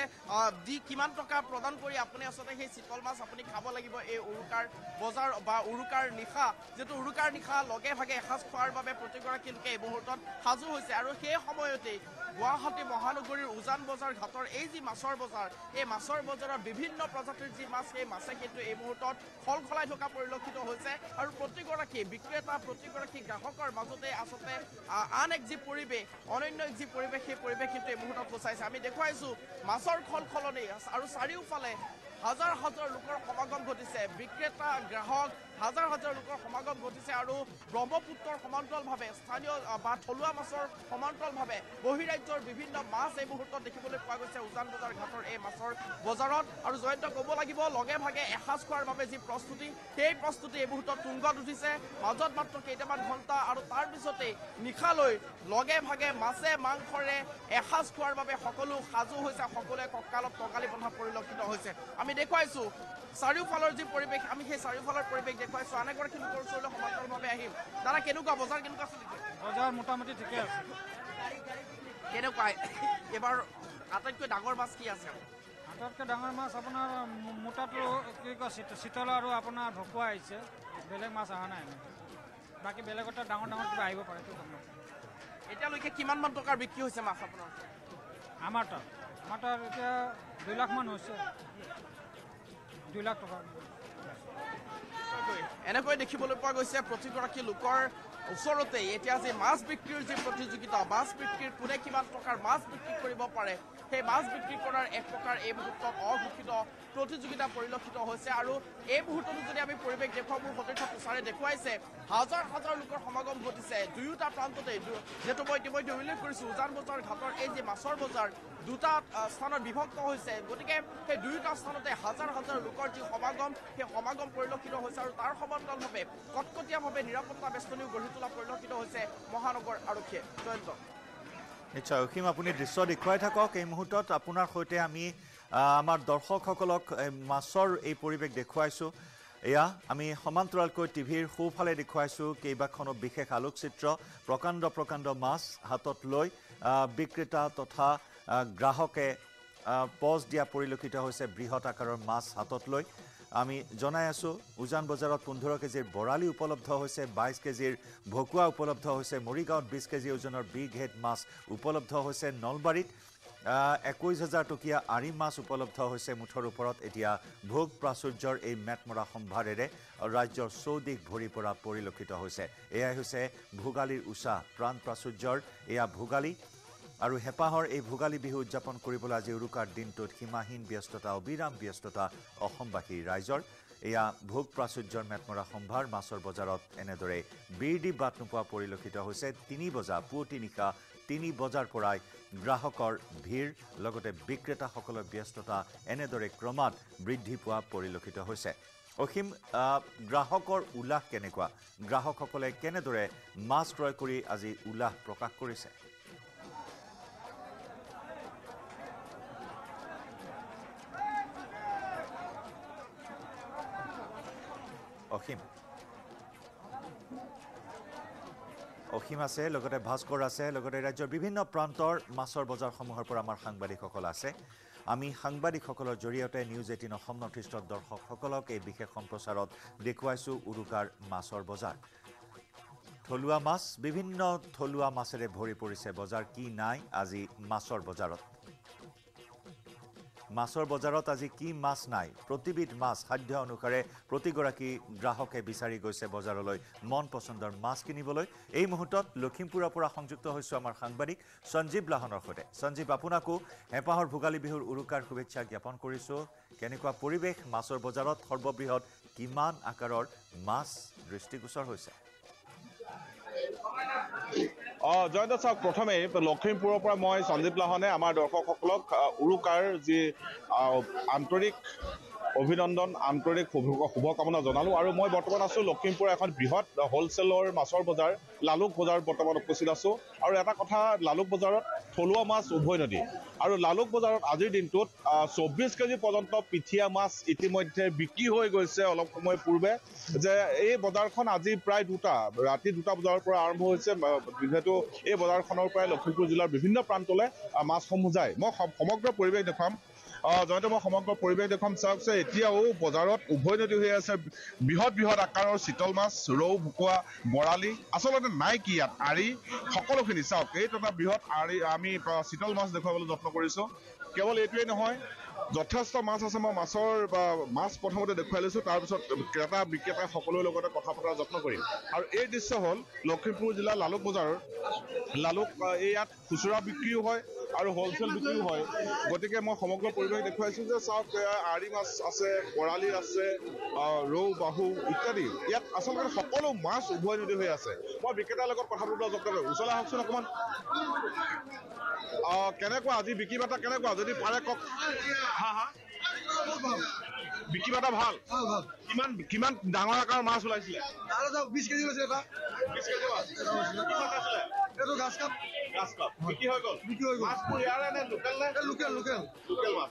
[SPEAKER 11] কিমান টকা প্ৰদান কৰি আপুনি আচলতে সেই চিতল মাছ আপুনি খাব লাগিব এই উৰুকাৰ বজাৰ বা উৰুকাৰ নিশা। যিহেতু উৰুকাৰ নিশা লগে ভাগে এসাঁজ খোৱাৰ বাবে প্ৰতিগৰাকী লোকে এই মুহূৰ্তত সাজু হৈছে। আৰু সেই সময়তেই গুৱাহাটী মহানগৰীৰ উজান বজাৰ ঘাটৰ এই যি মাছৰ বজাৰ, এই মাছৰ বজাৰৰ বিভিন্ন প্ৰজাতিৰ যি মাছ, সেই মাছে কিন্তু এই মুহূৰ্তত খলখলাই থকা পৰিলক্ষিত হৈছে। আৰু প্ৰতিগৰাকী বিক্ৰেতা, প্ৰতিগৰাকী গ্ৰাহকৰ মাজতে আচলতে আন এক যি পৰিৱেশ, অনন্য এক যি পৰিৱেশ, সেই পৰিৱেশ কিন্তু এই মুহূৰ্তত সূচাইছে। আমি দেখুৱাইছোঁ মাছৰ খলখলনি আৰু চাৰিওফালে হাজাৰ হাজাৰ লোকৰ সমাগম ঘটিছে, বিক্ৰেতা গ্ৰাহক হাজাৰ হাজাৰ লোকৰ সমাগম ঘটিছে। আৰু ব্ৰহ্মপুত্ৰৰ সমান্তৰালভাৱে স্থানীয় বা থলুৱা মাছৰ সমান্তৰালভাৱে বহিৰাজ্যৰ বিভিন্ন মাছ এই মুহূৰ্তত দেখিবলৈ পোৱা গৈছে উজান বজাৰ ঘাটৰ এই মাছৰ বজাৰত। আৰু জয়ন্ত ক'ব লাগিব লগে ভাগে এসাঁজ খোৱাৰ বাবে যি প্ৰস্তুতি, সেই প্ৰস্তুতি এই মুহূৰ্তত তুংগত উঠিছে। মাজত মাত্ৰ কেইটামান ঘণ্টা আৰু তাৰ পিছতেই নিশালৈ লগে ভাগে মাছে মাংসৰে এসাঁজ খোৱাৰ বাবে সকলো সাজু হৈছে, সকলোৱে কঁকালত টঙালি বন্ধা পৰিলক্ষিত হৈছে। আমি দেখুৱাইছোঁ চাৰিওফালৰ যি পৰিৱেশ, আমি সেই চাৰিওফালৰ পৰিৱেশ দেখুৱাইছোঁ। আন এগৰাকী লোকৰ ওচৰলৈ সমান্তৰালভাৱে আহিম। দাদা কেনেকুৱা বজাৰ, কেনেকুৱা চলিছে?
[SPEAKER 20] বজাৰ মোটামুটি ঠিকে আছে।
[SPEAKER 11] কেনেকুৱা এইবাৰ আটাইতকৈ ডাঙৰ মাছ কি আছে?
[SPEAKER 20] আটাইতকৈ ডাঙৰ মাছ আপোনাৰ মোটাটো কি কয় চিতল আৰু আপোনাৰ ভকুৱা আহিছে, বেলেগ মাছ অহা নাই। বাকী বেলেগত ডাঙৰ ডাঙৰ কিবা আহিব পাৰে এইটো গম নাপাওঁ
[SPEAKER 11] এতিয়ালৈকে কিমানমান টকাৰ বিক্ৰী হৈছে মাছ আপোনাৰ
[SPEAKER 20] আমাৰ তাত এতিয়া 2 লাখ মান হৈছে 2 লাখ টকা
[SPEAKER 11] এনেকৈ দেখিবলৈ পোৱা গৈছে প্ৰতিগৰাকী লোকৰ ওচৰতে এতিয়া যে মাছ বিক্ৰীৰ যি প্ৰতিযোগিতা মাছ বিক্ৰীৰ কোনে কিমান টকাৰ মাছ বিক্ৰী কৰিব পাৰে সেই মাছ বিক্ৰী কৰাৰ এক প্ৰকাৰ এই মুহূৰ্তত অঘোষিত প্ৰতিযোগিতা পৰিলক্ষিত হৈছে আৰু এই মুহূৰ্তত যদি আমি পৰিৱেশ দেখুৱাওঁ মোৰ সতীৰ্থ প্ৰচাৰে দেখুৱাইছে হাজাৰ হাজাৰ লোকৰ সমাগম ঘটিছে দুয়োটা প্ৰান্ততে যিহেতু মই ইতিমধ্যে উল্লেখ কৰিছোঁ উজান বজাৰ ঘাটৰ এই যে মাছৰ বজাৰ দুটা স্থানত বিভক্ত হৈছে গতিকে সেই দুয়োটা স্থানতে হাজাৰ হাজাৰ লোকৰ যি সমাগম সেই সমাগম পৰিলক্ষিত হৈছে আৰু তাৰ সমান্তৰালভাৱে কটকটীয়াভাৱে নিৰাপত্তা বেষ্টনীও গঢ়ি তোলা পৰিলক্ষিত হৈছে মহানগৰ আৰক্ষীয়ে জয়ন্ত
[SPEAKER 1] নিশ্চয় অসীম আপুনি দৃশ্য দেখুৱাই থাকক এই মুহূৰ্তত আপোনাৰ সৈতে আমি আমাৰ দৰ্শকসকলক মাছৰ এই পৰিৱেশ দেখুৱাইছোঁ এয়া আমি সমান্তৰালকৈ টিভিৰ সোঁফালে দেখুৱাইছোঁ কেইবাখনো বিশেষ আলোকচিত্ৰ প্ৰকাণ্ড প্ৰকাণ্ড মাছ হাতত লৈ বিক্ৰেতা তথা গ্ৰাহকে পজ দিয়া পৰিলক্ষিত হৈছে বৃহৎ আকাৰৰ মাছ হাতত লৈ আমি জনাই আছোঁ উজান বজাৰত 15 কেজিৰ বৰালি উপলব্ধ হৈছে 22 কেজিৰ ভকুৱা উপলব্ধ হৈছে মৰিগাঁৱত 20 কেজি ওজনৰ বিগ হেড মাছ উপলব্ধ হৈছে নলবাৰীত 21,000 টকীয়া আৰি মাছ উপলব্ধ হৈছে মুঠৰ ওপৰত এতিয়া ভোগ প্ৰাচুৰ্যৰ এই মেটমৰা সম্ভাৰেৰে ৰাজ্যৰ চৌদিশ ভৰি পৰা পৰিলক্ষিত হৈছে এয়াই হৈছে ভোগালীৰ উষা প্ৰাণ প্ৰাচুৰ্যৰ এয়া ভোগালী আৰু হেপাহৰ এই ভোগালী বিহু উদযাপন কৰিবলৈ আজি উৰুকাৰ দিনটোত সীমাহীন ব্যস্ততা অবিৰাম ব্যস্ততা অসমবাসী ৰাইজৰ এয়া ভোগ প্ৰাচুৰ্যৰ মেটমৰা সম্ভাৰ মাছৰ বজাৰত এনেদৰে বিৰদি বাট নোপোৱা পৰিলক্ষিত হৈছে 3 বজা পুৱতি নিশা 3 বজাৰ পৰাই গ্ৰাহকৰ ভিৰ লগতে বিক্ৰেতাসকলৰ ব্যস্ততা এনেদৰে ক্ৰমাৎ বৃদ্ধি পোৱা পৰিলক্ষিত হৈছে অসীম গ্ৰাহকৰ উল্লাস কেনেকুৱা গ্ৰাহকসকলে কেনেদৰে মাছ ক্ৰয় কৰি আজি উল্লাস প্ৰকাশ কৰিছে অসীম আছে লগতে ভাস্কৰ আছে লগতে ৰাজ্যৰ বিভিন্ন প্ৰান্তৰ মাছৰ বজাৰসমূহৰ পৰা আমাৰ সাংবাদিকসকল আছে আমি সাংবাদিকসকলৰ জৰিয়তে নিউজ 18 অসম নৰ্থ ইষ্টৰ দৰ্শকসকলক এই বিশেষ সম্প্ৰচাৰত দেখুৱাইছোঁ উৰুকাৰ মাছৰ বজাৰ থলুৱা মাছ বিভিন্ন থলুৱা মাছেৰে ভৰি পৰিছে বজাৰ কি নাই আজি মাছৰ বজাৰত আজি কি মাছ নাই প্ৰতিবিধ মাছ খাদ্য অনুসাৰে প্ৰতিগৰাকী গ্ৰাহকে বিচাৰি গৈছে বজাৰলৈ মন পছন্দৰ মাছ কিনিবলৈ এই মুহূৰ্তত লখিমপুৰৰ পৰা সংযুক্ত হৈছোঁ আমাৰ সাংবাদিক সঞ্জীৱ লাহনৰ সৈতে সঞ্জীৱ আপোনাকো হেপাহৰ ভোগালী বিহুৰ উৰুকাৰ শুভেচ্ছা জ্ঞাপন কৰিছোঁ কেনেকুৱা পৰিৱেশ মাছৰ বজাৰত সৰ্ববৃহৎ কিমান আকাৰৰ মাছ দৃষ্টিগোচৰ হৈছে
[SPEAKER 16] জয়ন্ত চাওক প্ৰথমে লখিমপুৰৰ পৰা মই সঞ্জীৱ লাহনে আমাৰ দৰ্শকসকলক উৰুকাৰ যি আন্তৰিক অভিনন্দন আন্তৰিক শুভকামনা জনালোঁ আৰু মই বৰ্তমান আছোঁ লখিমপুৰৰ এখন বৃহৎ হোলচেলৰ মাছৰ বজাৰ লালুক বজাৰত বৰ্তমান উপস্থিত আছোঁ আৰু এটা কথা লালুক বজাৰত থলুৱা মাছ উভৈনদী আৰু লালুক বজাৰত আজিৰ দিনটোত 24 কেজি পৰ্যন্ত পিঠিয়া মাছ ইতিমধ্যে বিক্ৰী হৈ গৈছে অলপ সময় পূৰ্বে যে এই বজাৰখন আজি প্ৰায় ৰাতি 2টা বজাৰ পৰা আৰম্ভ হৈছে যিহেতু এই বজাৰখনৰ পৰাই লখিমপুৰ জিলাৰ বিভিন্ন প্ৰান্তলৈ মাছসমূহ যায় মই সমগ্ৰ পৰিৱেশ দেখুৱাম জয়ন্ত মই সমগ্ৰ পৰিৱেশ দেখুৱাম চাওকচোন এতিয়াও বজাৰত উভৈনদী হৈ আছে বৃহৎ আকাৰৰ চিতল মাছ ৰৌ ভকুৱা বৰালি আচলতে নাই কি ইয়াত আৰি সকলোখিনি চাওক এইটো এটা বৃহৎ আৰি আমি চিতল মাছ দেখুৱাবলৈ যত্ন কৰিছোঁ কেৱল এইটোৱেই নহয় যথেষ্ট মাছ আছে মই মাছ প্ৰথমতে দেখুৱাই লৈছোঁ তাৰপিছত ক্ৰেতা বিক্ৰেতা সকলোৰে লগতে কথা পতাৰ যত্ন কৰিম আৰু এই দৃশ্য হ'ল লখিমপুৰ জিলাৰ লালুক বজাৰৰ ইয়াত খুচুৰা বিক্ৰীও হয় আৰু হোলচেল বিক্ৰীও হয় গতিকে মই সমগ্ৰ পৰিৱেশ দেখুৱাইছোঁ যে চাওক আৰি মাছ আছে বৰালি আছে ৰৌ বাহু ইত্যাদি ইয়াত আচলতে সকলো মাছ উভৈনদী হৈ আছে মই বিক্ৰেতাৰ লগত কথা পতাৰ যত্ন কৰিম ওচৰলৈ আহকচোন অকণমান কেনেকুৱা আজি বিক্ৰী বাৰ্তা কেনেকুৱা যদি পাৰে কওক বিক্ৰী বাৰ্তা ভাল কিমান ডাঙৰ আকাৰৰ মাছ ওলাইছিলে
[SPEAKER 10] 20 কেজি ওলাইছে এটা
[SPEAKER 16] 20 কেজি মাছ
[SPEAKER 10] এইটো গাছ কাপ
[SPEAKER 16] বিক্ৰী হৈ গ'ল মাছবোৰ ইয়াৰে নে লোকেল নে
[SPEAKER 10] লোকেল
[SPEAKER 16] মাছ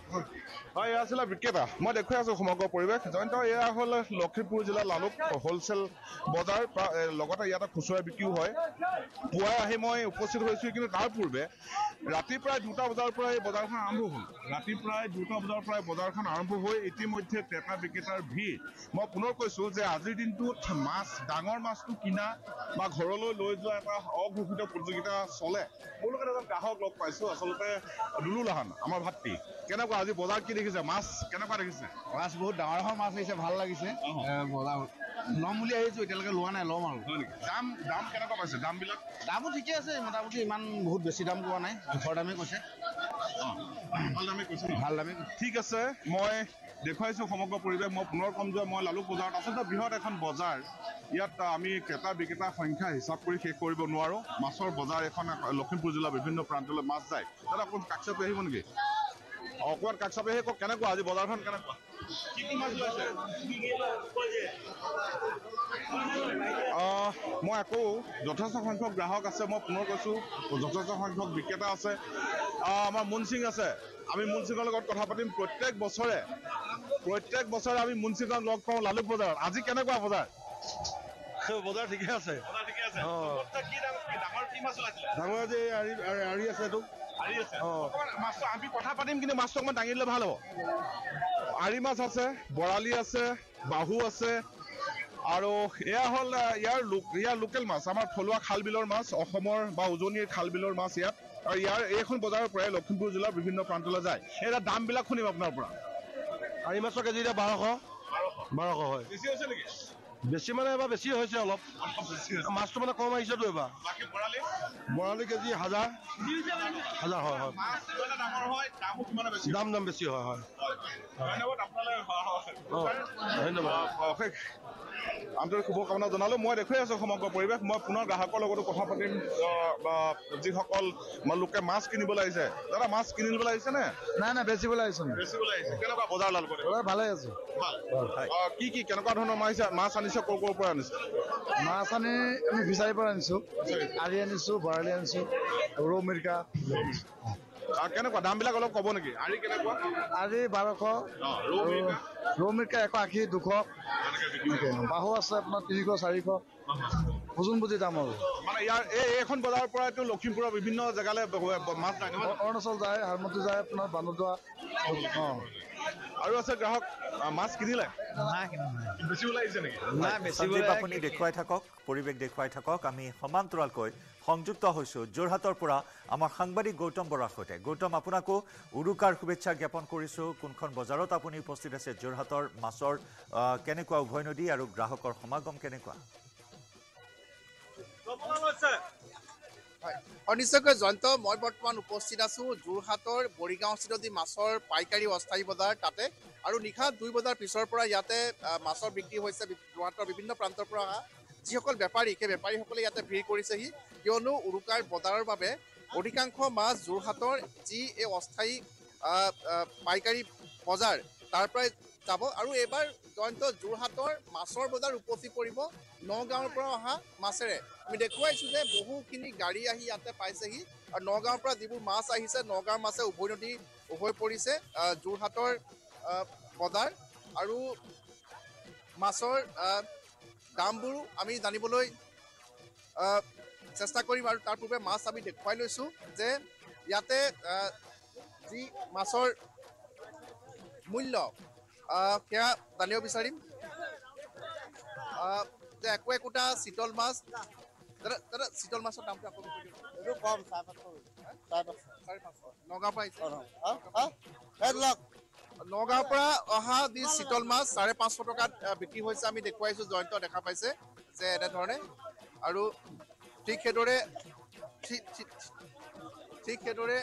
[SPEAKER 16] হয় এয়া আছিলে বিক্ৰেতা মই দেখুৱাই আছোঁ সমগ্ৰ পৰিৱেশ জয়ন্ত এয়া হ'ল লখিমপুৰ জিলাৰ লালুক হোলচেল বজাৰ লগতে ইয়াতে খুচুৰা বিক্ৰীও হয় পুৱাই আহি মই উপস্থিত হৈছোঁ কিন্তু তাৰ পূৰ্বে
[SPEAKER 21] ৰাতি প্ৰায় 2টা বজাৰ পৰা এই বজাৰখন আৰম্ভ হ'ল ৰাতি প্ৰায় 2টা বজাৰ পৰা বজাৰখন আৰম্ভ হৈ ইতিমধ্যে ক্ৰেতা বিক্ৰেতাৰ ভিৰ মই পুনৰ কৈছোঁ যে আজিৰ দিনটোত মাছ ডাঙৰ মাছটো কিনা বা ঘৰলৈ লৈ যোৱা এটা অঘোষিত প্ৰতিযোগিতা চলে মোৰ লগত এজন গ্ৰাহক লগ পাইছোঁ আচলতে দুলু লাহান আমাৰ ভাতৃ কেনেকুৱা আজি বজাৰ কি দেখিছে মাছ কেনেকুৱা দেখিছে
[SPEAKER 17] মাছ বহুত ডাঙৰ ডাঙৰ মাছ আহিছে ভাল লাগিছে বজাৰ ল'ম বুলি আহিছোঁ এতিয়ালৈকে লোৱা নাই ল'ম আৰু
[SPEAKER 21] দাম দাম কেনেকুৱা পাইছে দামবিলাক
[SPEAKER 17] দামো ঠিকে আছে মোটামুটি ইমান বহুত বেছি দাম কোৱা নাই জোখৰ দামে কৈছে
[SPEAKER 21] ভাল দামে ঠিক আছে মই দেখুৱাইছোঁ সমগ্ৰ পৰিৱেশ মই পুনৰ ক'ম যে মই লালুক বজাৰত আচলতে বৃহৎ এখন বজাৰ ইয়াত আমি ক্ৰেতা বিক্ৰেতাৰ সংখ্যা হিচাপ কৰি শেষ কৰিব নোৱাৰোঁ মাছৰ বজাৰ এখন লখিমপুৰ জিলাৰ বিভিন্ন প্ৰান্তলৈ মাছ যায় দাদা অকণমান কাষ চাপি আহিব নেকি অকণমান কাষ চাপি আহি কেনেকুৱা আজি বজাৰখন কেনেকুৱা কি কি মাছ ওলাইছে মই আকৌ যথেষ্ট সংখ্যক গ্ৰাহক আছে মই পুনৰ কৈছোঁ যথেষ্ট সংখ্যক বিক্ৰেতা আছে আমাৰ মুনচিং আছে আমি মুনচিঙৰ লগত কথা পাতিম প্ৰত্যেক বছৰে আমি মুনচিঙক লগ পাওঁ লালুক বজাৰত আজি কেনেকুৱা বজাৰ
[SPEAKER 10] বজাৰ ঠিকে আছে
[SPEAKER 21] ডাঙৰ আজি আৰি আছে এইটো মাছটো আমি কথা পাতিম কিন্তু মাছটো অকণমান দাঙি দিলে ভাল হ'ব আৰি মাছ আছে বৰালি আছে বাহু আছে আৰু এয়া হ'ল ইয়াৰ লোকেল মাছ আমাৰ থলুৱা খাল বিলৰ মাছ অসমৰ বা উজনিৰ খাল বিলৰ মাছ ইয়াত আৰু ইয়াৰ এইখন বজাৰৰ পৰাই লখিমপুৰ জিলাৰ বিভিন্ন প্ৰান্তলৈ যায় এটা দামবিলাক শুনিম আপোনাৰ পৰা
[SPEAKER 10] আৰি মাছৰ কেজি এতিয়া 1200 হয়
[SPEAKER 21] বেছি হৈছে নেকি
[SPEAKER 10] বেছি মানে এবাৰ বেছি হৈছে অলপ মাছটো মানে কম আহিছেতো এবাৰ বৰালি কেজি 1000 হয় দাম বেছি হয়
[SPEAKER 21] ধন্যবাদ আন্তৰিক শুভকামনা জনালোঁ মই দেখুৱাই আছোঁ সমগ্ৰ পৰিৱেশ মই পুনৰ গ্ৰাহকৰ লগতো কথা পাতিম যিসকল লোকে মাছ কিনিবলৈ আহিছে দাদা মাছ কিনিবলৈ আহিছে নে
[SPEAKER 10] নাই বেচিবলৈ আহিছোঁ
[SPEAKER 21] কেনেকুৱা বজাৰ লাল
[SPEAKER 10] ভালে আছে
[SPEAKER 21] কি কেনেকুৱা ধৰণৰ মাছ আনিছে ক'ৰ পৰা আনিছে
[SPEAKER 10] মাছ আনি আমি ফিচাৰীৰ পৰা আনিছোঁ আৰি আনিছোঁ বৰালি আনিছোঁ ৰৌ মিৰ্কা
[SPEAKER 21] কেনেকুৱা দামবিলাক অলপ ক'ব নেকি আৰি কেনেকুৱা
[SPEAKER 10] আৰি 1200 ৰৌ মিৰ্কা 180 200 বাহু আছে আপোনাৰ 300 400 ওজন বুজি দাম আৰু
[SPEAKER 21] মানে ইয়াৰ এইখন বজাৰৰ পৰাইতো লখিমপুৰৰ বিভিন্ন জেগালৈ মাছ যায়
[SPEAKER 10] অৰুণাচল যায় হাৰমতি যায় আপোনাৰ বান্দৰদোৱা
[SPEAKER 21] আৰু আছে গ্ৰাহক মাছ কিনিলে বেছি ওলাইছে নেকি
[SPEAKER 1] আপুনি দেখুৱাই থাকক পৰিৱেশ দেখুৱাই থাকক আমি সমান্তৰালকৈ সংযুক্ত হৈছোঁ যোৰহাটৰ পৰা আমাৰ সাংবাদিক গৌতম বৰাৰ সৈতে গৌতম আপোনাকো উৰুকাৰ শুভেচ্ছা জ্ঞাপন কৰিছোঁ কোনখন বজাৰত আপুনি উপস্থিত আছে যোৰহাটৰ মাছৰ কেনেকুৱা উভৈনদী আৰু গ্ৰাহকৰ সমাগম কেনেকুৱা
[SPEAKER 11] নিশ্চয়কৈ জয়ন্ত মই বৰ্তমান উপস্থিত আছোঁ যোৰহাটৰ বৰিগাঁওস্থিত যি মাছৰ পাইকাৰী অস্থায়ী বজাৰ তাতে আৰু নিশা 2 বজাৰ পিছৰ পৰা ইয়াতে মাছৰ বিক্ৰী হৈছে যোৰহাটৰ বিভিন্ন প্ৰান্তৰ পৰা অহা যিসকল বেপাৰী সেই বেপাৰীসকলে ইয়াতে ভিৰ কৰিছেহি কিয়নো উৰুকাৰ বজাৰৰ বাবে অধিকাংশ মাছ যোৰহাটৰ যি এই অস্থায়ী পাইকাৰী বজাৰ তাৰ পৰাই যাব আৰু এইবাৰ জয়ন্ত যোৰহাটৰ মাছৰ বজাৰ উপচি পৰিব নগাঁৱৰ পৰা অহা মাছেৰে আমি দেখুৱাইছোঁ যে বহুখিনি গাড়ী আহি ইয়াতে পাইছেহি আৰু নগাঁৱৰ পৰা যিবোৰ মাছ আহিছে নগাঁৱৰ মাছে উভৈনদী হৈ পৰিছে যোৰহাটৰ বজাৰ আৰু মাছৰ দামবোৰ আমি জানিবলৈ চেষ্টা কৰিম আৰু তাৰ পূৰ্বে মাছ আমি দেখুৱাই লৈছোঁ যে ইয়াতে যি মাছৰ মূল্য সেয়া জানিব বিচাৰিম যে একোটা চিতল মাছ দাদা চিতল মাছৰ দামটো আপুনি এইটো কম 550 নগাঁৱৰ পৰা আহিছে নগাঁৱৰ পৰা অহা যি চিতল মাছ 550 টকাত বিক্ৰী হৈছে আমি দেখুৱাইছোঁ জয়ন্ত দেখা পাইছে যে এনেধৰণে আৰু ঠিক সেইদৰে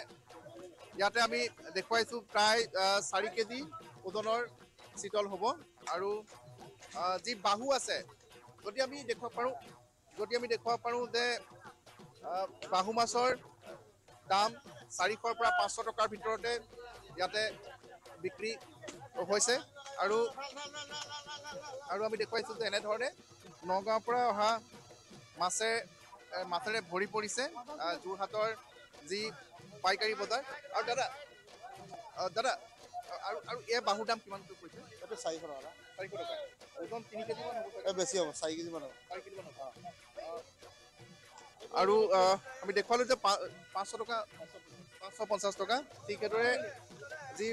[SPEAKER 11] ইয়াতে আমি দেখুৱাইছোঁ প্ৰায় 4 কেজি ওজনৰ চিতল হ'ব আৰু যি বাহু আছে যদি আমি দেখুৱাব পাৰোঁ যে বাহু মাছৰ দাম 400 পৰা 500 টকাৰ ভিতৰতে ইয়াতে বিক্ৰী হৈছে আৰু আমি দেখুৱাইছোঁ যে এনেধৰণে নগাঁৱৰ পৰা অহা মাছেৰে ভৰি পৰিছে যোৰহাটৰ যি পাইকাৰী বজাৰ আৰু দাদা আৰু এই বাহুৰ দাম কিমানকৈ পৰিছে এইটো 400 টকা 400 টকা ওজন 3 কেজি মান হ'ব বেছি হ'ব 4 কেজি মান হ'ব 4 কেজি মান হ'ব আৰু আমি দেখুৱালোঁ যে 500 টকা
[SPEAKER 4] 550 টকা ঠিক সেইদৰে যি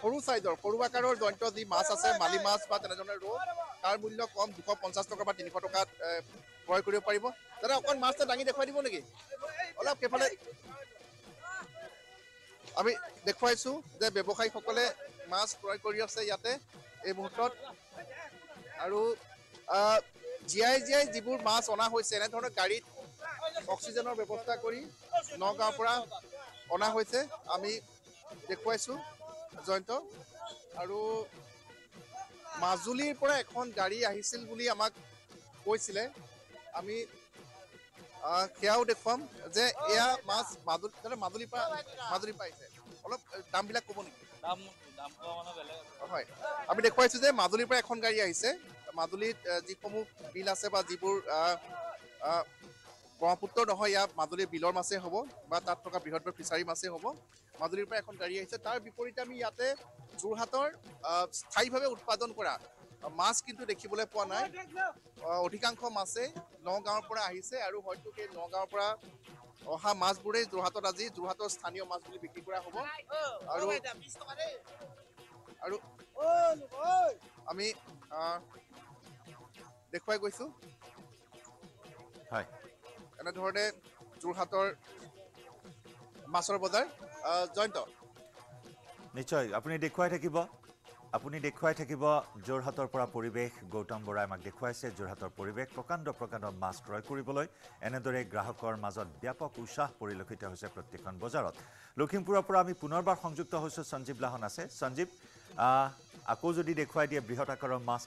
[SPEAKER 4] সৰু সাইজৰ সৰু আকাৰৰ জয়ন্ত যি মাছ আছে মালি মাছ বা তেনেধৰণৰ ৰৌ তাৰ মূল্য কম 250 টকা বা 300 টকাত ক্ৰয় কৰিব পাৰিব দাদা অকণ মাছটা দাঙি দেখুৱাই দিব নেকি অলপ কেফালে আমি দেখুৱাইছো যে ব্যৱসায়ীসকলে মাছ ক্ৰয় কৰি আছে ইয়াতে এই মুহূৰ্তত আৰু জিআই যিবোৰ মাছ অনা হৈছে এনে ধৰণৰ গাড়ীত অক্সিজেনৰ ব্যৱস্থা কৰি নগাঁৱৰ পৰা অনা হৈছে আমি দেখুৱাইছো জয়ন্ত আৰু মাজুলীৰ পৰা এখন গাড়ী আহিছিল বুলি আমাক কৈছিলে আমি সেয়াও দেখুৱাম যে এয়া মাছ মাজুলীৰ পৰা আহিছে অলপ দামবিলাক ক'ব নেকি হয় আমি দেখুৱাইছো যে মাজুলীৰ পৰা এখন গাড়ী আহিছে মাজুলীত যিসমূহ বিল আছে বা যিবোৰ ব্ৰহ্মপুত্ৰ নহয় ইয়াত মাজুলীৰ বিলৰ মাছেই হ'ব বা তাত থকা বৃহৎ ফিচাৰী মাছেই হ'ব মাজুলীৰ পৰা এখন গাড়ী আহিছে তাৰ বিপৰীতে আমি ইয়াতে যোৰহাটৰ স্থায়ীভাৱে উৎপাদন কৰা মাছ কিন্তু দেখিবলৈ পোৱা নাই অধিকাংশ মাছেই নগাঁৱৰ পৰা আহিছে আৰু হয়তো সেই নগাঁৱৰ পৰা অহা মাছবোৰেই যোৰহাটত আজি যোৰহাটৰ স্থানীয় মাছ বুলি বিক্ৰী কৰা হ'ব আৰু আমি দেখুৱাই গৈছো
[SPEAKER 1] হয়
[SPEAKER 4] এনেধৰণে যোৰহাটৰ মাছৰ বজাৰ জয়ন্ত
[SPEAKER 1] নিশ্চয় আপুনি দেখুৱাই থাকিব যোৰহাটৰ পৰা পৰিৱেশ গৌতম বৰাই আমাক দেখুৱাইছে যোৰহাটৰ পৰিৱেশ প্ৰকাণ্ড মাছ ক্ৰয় কৰিবলৈ এনেদৰে গ্ৰাহকৰ মাজত ব্যাপক উৎসাহ পৰিলক্ষিত হৈছে প্ৰত্যেকখন বজাৰত লখিমপুৰৰ পৰা আমি পুনৰবাৰ সংযুক্ত হৈছোঁ সঞ্জীৱ লাহন আছে সঞ্জীৱ আকৌ যদি দেখুৱাই দিয়ে বৃহৎ আকাৰৰ মাছ